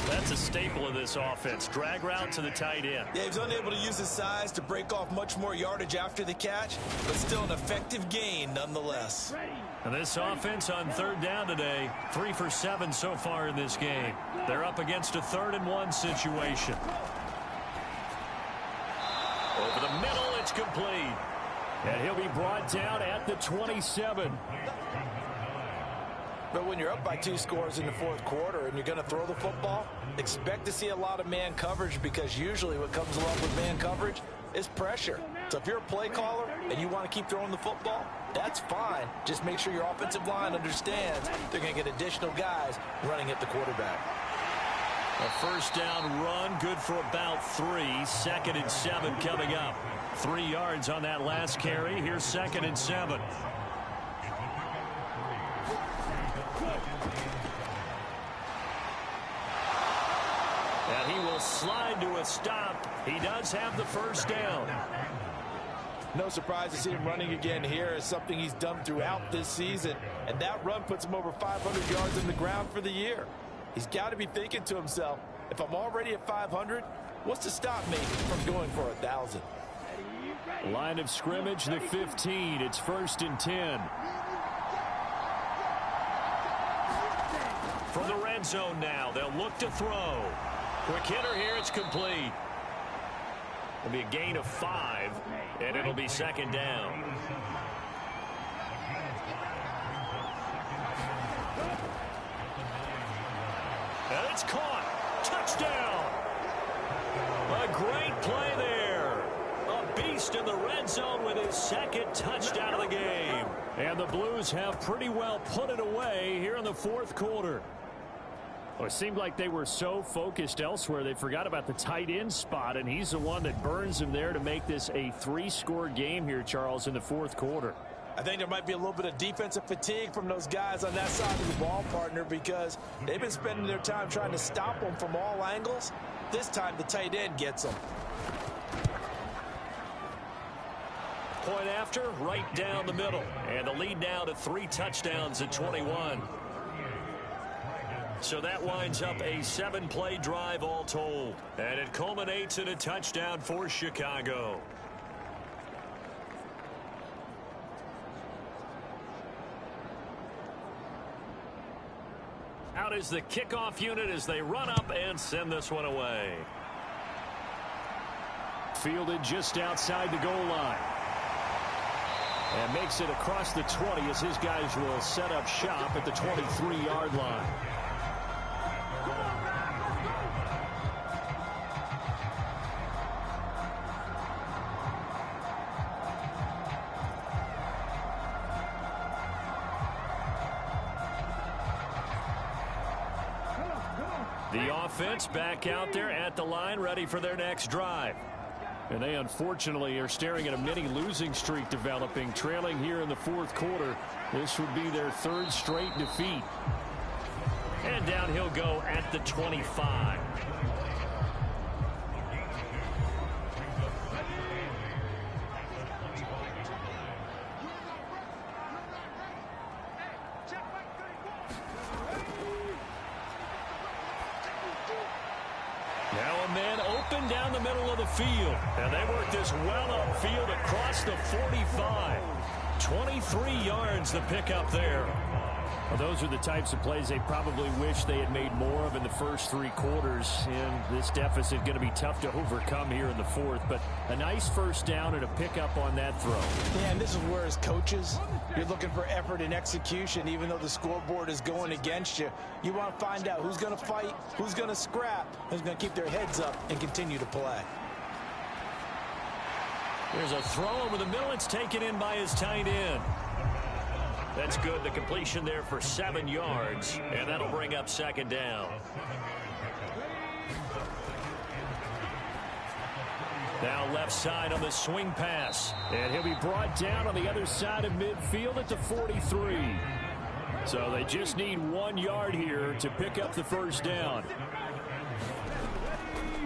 Speaker 1: That's a staple of this offense. Drag route to the tight end.
Speaker 3: Yeah, he's unable to use his size to break off much more yardage after the catch, but still an effective gain nonetheless.
Speaker 1: And this offense on 3rd down today, 3 for 7 so far in this game. They're up against a 3rd and 1 situation. Over the middle, it's complete.
Speaker 2: And he'll be brought down at the 27.
Speaker 3: But when you're up by 2 scores in the 4th quarter and you're going to throw the football, expect to see a lot of man coverage, because usually what comes along with man coverage is pressure. So if you're a play caller and you want to keep throwing the football, that's fine. Just make sure your offensive line understands they're going to get additional guys running at the quarterback.
Speaker 1: A 1st down run, good for about 3. 2nd and 7 coming up. 3 yards on that last carry. Here's 2nd and 7. And he will slide to a stop. He does have the 1st down.
Speaker 3: No surprise to see him running again here. Is something he's done throughout this season. And that run puts him over 500 yards in the ground for the year. He's got to be thinking to himself, if I'm already at 500, what's to stop me from going for 1,000?
Speaker 2: Line of scrimmage, the 15. It's 1st and 10.
Speaker 1: From the red zone now, they'll look to throw. Quick hitter here, it's complete. It'll be a gain of 5, and it'll be 2nd down. And it's caught. Touchdown. A great play there. A beast in the red zone with his 2nd touchdown of the game.
Speaker 2: And the Blues have pretty well put it away here in the 4th quarter. Well, it seemed like they were so focused elsewhere they forgot about the tight end spot, and he's the one that burns him there to make this a 3-score game here, Charles, in the 4th quarter.
Speaker 3: I think there might be a little bit of defensive fatigue from those guys on that side of the ball, partner, because they've been spending their time trying to stop them from all angles. This time the tight end gets them.
Speaker 1: Point after, right down the middle. And the lead now to 3 touchdowns at 21. So that winds up a 7-play drive all told. And it culminates in a touchdown for Chicago. Out is the kickoff unit as they run up and send this one away.
Speaker 2: Fielded just outside the goal line. And makes it across the 20 as his guys will set up shop at the 23-yard line. The offense back out there at the line, ready for their next drive. And they unfortunately are staring at a mini losing streak developing, trailing here in the 4th quarter. This would be their 3rd straight defeat.
Speaker 1: And down he'll go at the 25. Now a man open down the middle of the field. And they work this well upfield across the 45. 23 yards the pickup there.
Speaker 2: Well, those are the types of plays they probably wish they had made more of in the first 3 quarters. And this deficit going to be tough to overcome here in the 4th. But a nice first down and a pickup on that throw.
Speaker 3: Yeah, and this is where as coaches, you're looking for effort and execution. Even though the scoreboard is going against you, you want to find out who's going to fight, who's going to scrap, who's going to keep their heads up and continue to play.
Speaker 1: There's a throw over the middle. It's taken in by his tight end. That's good. The completion there for 7 yards, and that'll bring up 2nd down. Now left side on the swing pass.
Speaker 2: And he'll be brought down on the other side of midfield at the 43. So they just need 1 yard here to pick up the first down.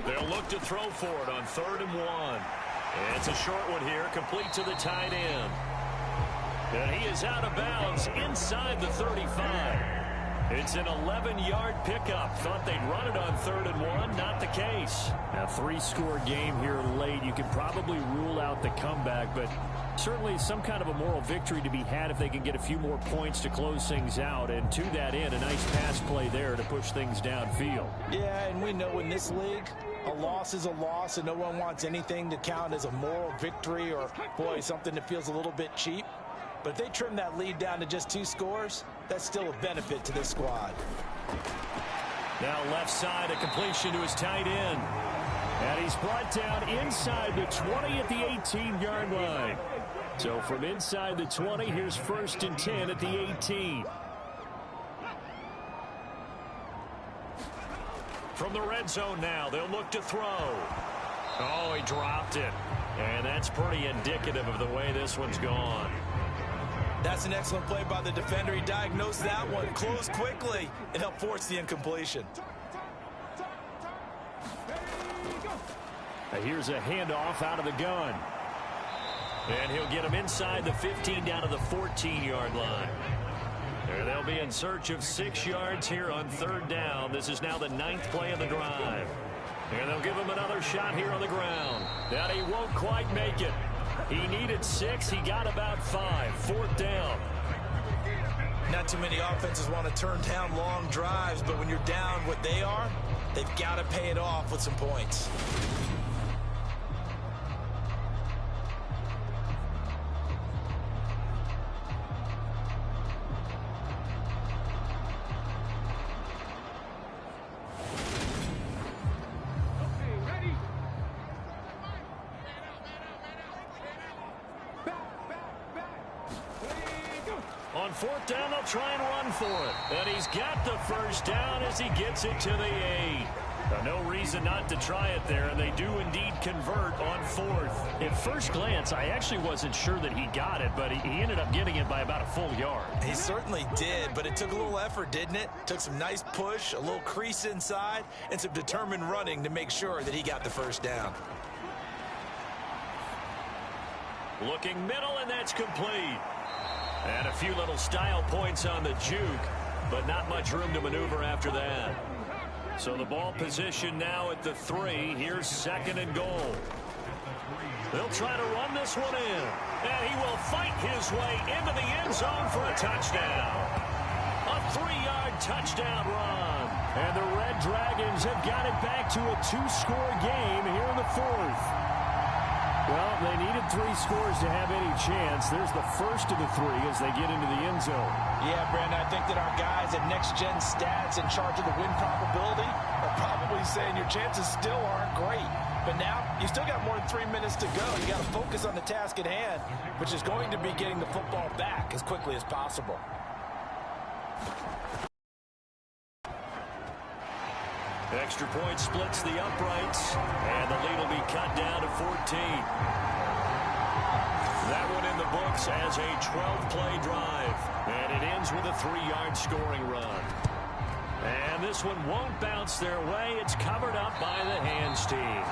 Speaker 1: They'll look to throw for it on 3rd and 1. And it's a short one here, complete to the tight end. And he is out of bounds inside the 35. It's an 11-yard pickup. Thought they'd run it on 3rd and 1. Not the case.
Speaker 2: A 3-score game here late. You can probably rule out the comeback, but certainly some kind of a moral victory to be had if they can get a few more points to close things out. And to that end, a nice pass play there to push things downfield.
Speaker 3: Yeah, and we know in this league, a loss is a loss, and no one wants anything to count as a moral victory or, boy, something that feels a little bit cheap. But if they trim that lead down to just 2 scores, that's still a benefit to this squad.
Speaker 1: Now left side, a completion to his tight end.
Speaker 2: And he's brought down inside the 20 at the 18-yard line. So from inside the 20, here's 1st and 10 at the 18.
Speaker 1: From the red zone now, they'll look to throw. Oh, he dropped it. And that's pretty indicative of the way this one's gone.
Speaker 3: That's an excellent play by the defender. He diagnosed that one, closed quickly, and helped force the incompletion.
Speaker 2: Now here's a handoff out of the gun. And he'll get him inside the 15 down to the 14-yard line. And they'll be in search of 6 yards here on third down. This is now the 9th play of the drive. And they'll give him another shot here on the ground. And he won't quite make it. He needed 6. He got about 5. 4th down.
Speaker 3: Not too many offenses want to turn down long drives, but when you're down what they are, they've got to pay it off with some points.
Speaker 2: On 4th down, they'll try and run for it. And he's got the first down as he gets it to the 8. No reason not to try it there, and they do indeed convert on 4th. At first glance, I actually wasn't sure that he got it, but he ended up getting it by about a full yard.
Speaker 3: He certainly did, but it took a little effort, didn't it? Took some nice push, a little crease inside, and some determined running to make sure that he got the first down.
Speaker 2: Looking middle, and that's complete. And a few little style points on the juke, but not much room to maneuver after that. So the ball position now at the 3. Here's 2nd and goal. They'll try to run this one in. And he will fight his way into the end zone for a touchdown. A 3-yard touchdown run. And the Red Dragons have got it back to a 2-score game here in the 4th. Well, they needed 3 scores to have any chance. There's the first of the 3 as they get into the end zone.
Speaker 3: Yeah, Brandon, I think that our guys at Next Gen Stats in charge of the win probability are probably saying your chances still aren't great. But now you still got more than 3 minutes to go. You got to focus on the task at hand, which is going to be getting the football back as quickly as possible.
Speaker 2: Extra point splits the uprights, and the lead will be cut down to 14. That one in the books as a 12-play drive, and it ends with a 3-yard scoring run. And this one won't bounce their way. It's covered up by the hands team.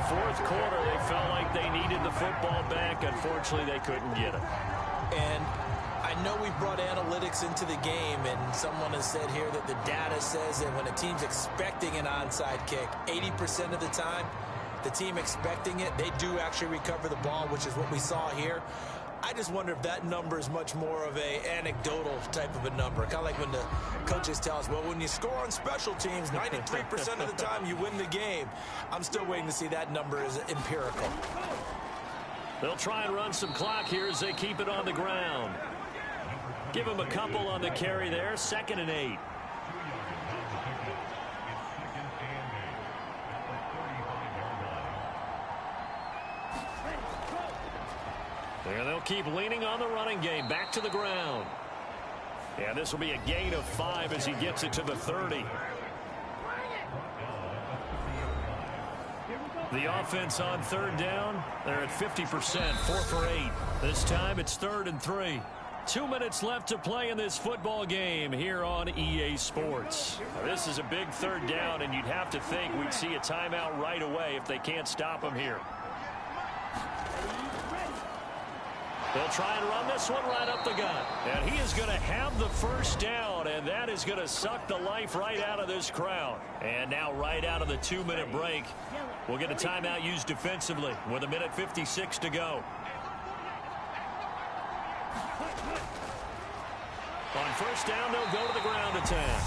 Speaker 2: Fourth quarter, they felt like they needed the football back. Unfortunately, they couldn't get it.
Speaker 3: And I know we brought analytics into the game, and someone has said here that the data says that when a team's expecting an onside kick, 80% of the time, the team expecting it, they do actually recover the ball, which is what we saw here. I just wonder if that number is much more of a anecdotal type of a number. Kind of like when the coaches tell us, well, when you score on special teams, 93% of the time you win the game. I'm still waiting to see that number is empirical.
Speaker 2: They'll try and run some clock here as they keep it on the ground. Give him a couple on the carry there. 2nd and 8. And they'll keep leaning on the running game. Back to the ground. And this will be a gain of 5 as he gets it to the 30. The offense on 3rd down, they're at 50%, 4 for 8. This time it's 3rd and 3. 2 minutes left to play in this football game here on EA Sports. Now, this is a big 3rd down, and you'd have to think we'd see a timeout right away if they can't stop him here. They'll try and run this one right up the gut. And he is going to have the first down, and that is going to suck the life right out of this crowd. And now right out of the 2-minute break, we'll get a timeout used defensively with 1:56 to go. On 1st down, they'll go to the ground attack.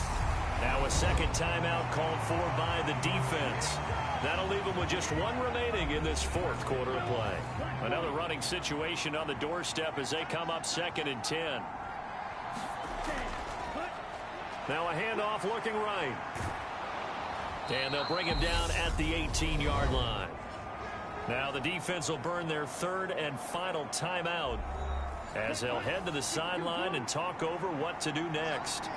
Speaker 2: Now a 2nd timeout called for by the defense. That'll leave them with just 1 remaining in this 4th quarter of play. Another running situation on the doorstep as they come up 2nd and 10. Now a handoff looking right. And they'll bring him down at the 18-yard line. Now the defense will burn their 3rd and final timeout as they'll head to the sideline and talk over what to do next.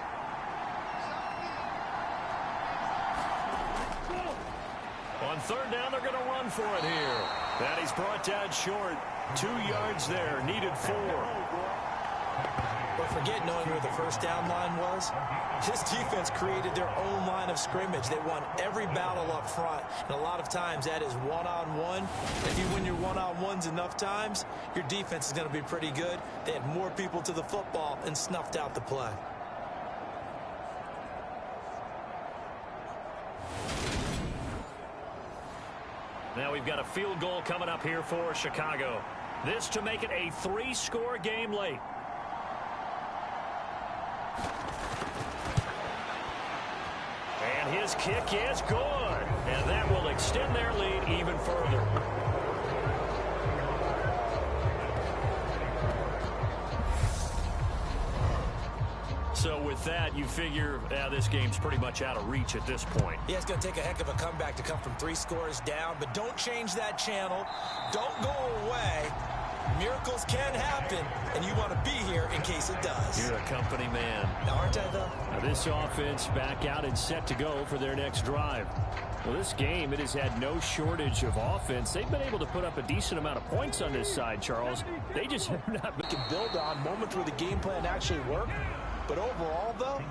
Speaker 2: On 3rd down, they're going to run for it here. And he's brought down short. 2 yards there, needed 4.
Speaker 3: But forget knowing where the first down line was. This defense created their own line of scrimmage. They won every battle up front. And a lot of times that is one-on-one. If you win your one-on-ones enough times, your defense is going to be pretty good. They had more people to the football and snuffed out the play.
Speaker 2: Now we've got a field goal coming up here for Chicago. This to make it a 3-score game late. And his kick is good. And that will extend their lead even further. So with that, you figure this game's pretty much out of reach at this point.
Speaker 3: Yeah, it's going to take a heck of a comeback to come from 3 scores down, but don't change that channel. Don't go away. Miracles can happen, and you want to be here in case it does.
Speaker 1: You're a company man.
Speaker 3: Now, aren't I, though?
Speaker 2: Now this offense back out and set to go for their next drive. Well, this game, it has had no shortage of offense. They've been able to put up a decent amount of points on this side, Charles. They just have not been...
Speaker 3: Can build on moments where the game plan actually worked. But overall, though,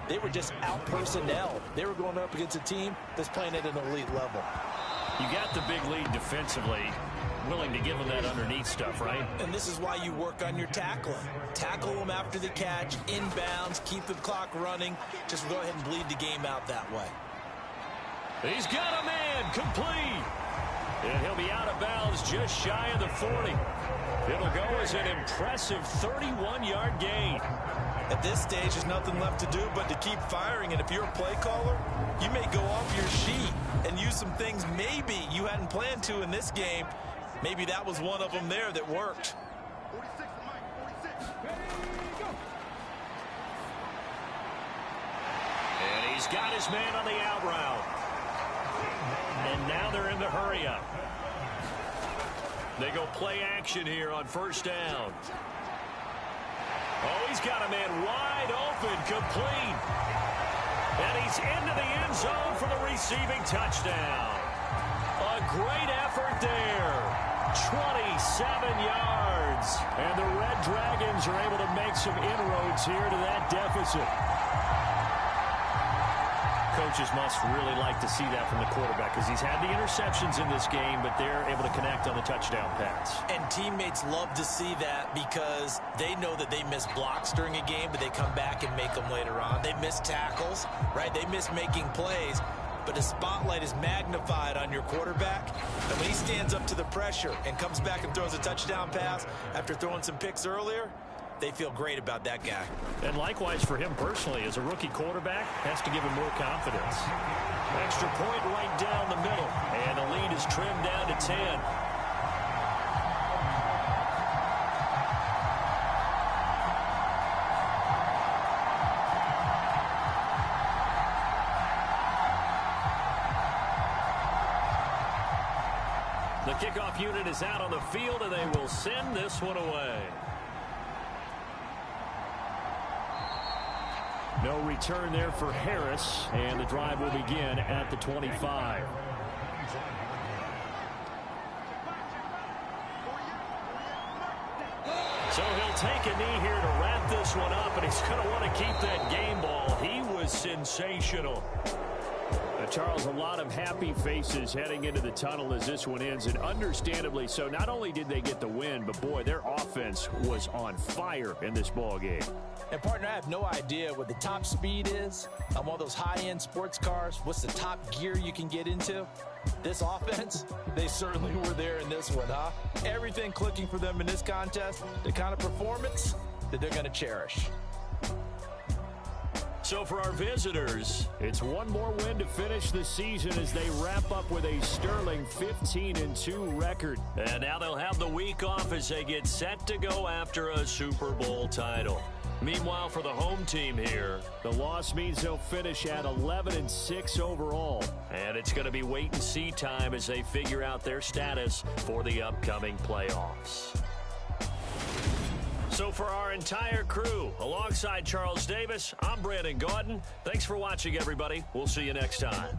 Speaker 3: they were just out-personnel. They were going up against a team that's playing at an elite level.
Speaker 2: You got the big lead defensively. Willing to give them that underneath stuff, right?
Speaker 3: And this is why you work on your tackling. Tackle them after the catch, inbounds, keep the clock running. Just go ahead and bleed the game out that way.
Speaker 2: He's got a man complete. And he'll be out of bounds just shy of the 40. It'll go as an impressive 31-yard gain.
Speaker 3: At this stage, there's nothing left to do but to keep firing. And if you're a play caller, you may go off your sheet and use some things maybe you hadn't planned to in this game. Maybe that was one of them there that worked.
Speaker 2: And he's got his man on the out route. And now they're in the hurry up. They go play action here on first down. Oh, he's got a man wide open, complete. And he's into the end zone for the receiving touchdown. A great effort there. 27 yards. And the Red Dragons are able to make some inroads here to that deficit. Coaches must really like to see that from the quarterback because he's had the interceptions in this game, but they're able to connect on the touchdown pass.
Speaker 3: And teammates love to see that because they know that they miss blocks during a game, but they come back and make them later on. They miss tackles, right? They miss making plays, but the spotlight is magnified on your quarterback. And when he stands up to the pressure and comes back and throws a touchdown pass after throwing some picks earlier, they feel great about that guy.
Speaker 2: And likewise for him personally, as a rookie quarterback, has to give him more confidence. Extra point right down the middle. And the lead is trimmed down to 10. The kickoff unit is out on the field, and they will send this one away. No return there for Harris, and the drive will begin at the 25. So he'll take a knee here to wrap this one up, and he's going to want to keep that game ball. He was sensational. Charles, a lot of happy faces heading into the tunnel as this one ends, and understandably so. Not only did they get the win, but boy, their offense was on fire in this ball game.
Speaker 3: And partner, I have no idea what the top speed is on one of those high-end sports cars. What's the top gear you can get into? This offense, they certainly were there in this one, huh? Everything clicking for them in this contest, the kind of performance that they're going to cherish.
Speaker 2: So for our visitors, it's one more win to finish the season as they wrap up with a sterling 15-2 record. And now they'll have the week off as they get set to go after a Super Bowl title. Meanwhile, for the home team here, the loss means they'll finish at 11-6 overall. And it's going to be wait-and-see time as they figure out their status for the upcoming playoffs. So for our entire crew, alongside Charles Davis, I'm Brandon Gaudin. Thanks for watching, everybody. We'll see you next time.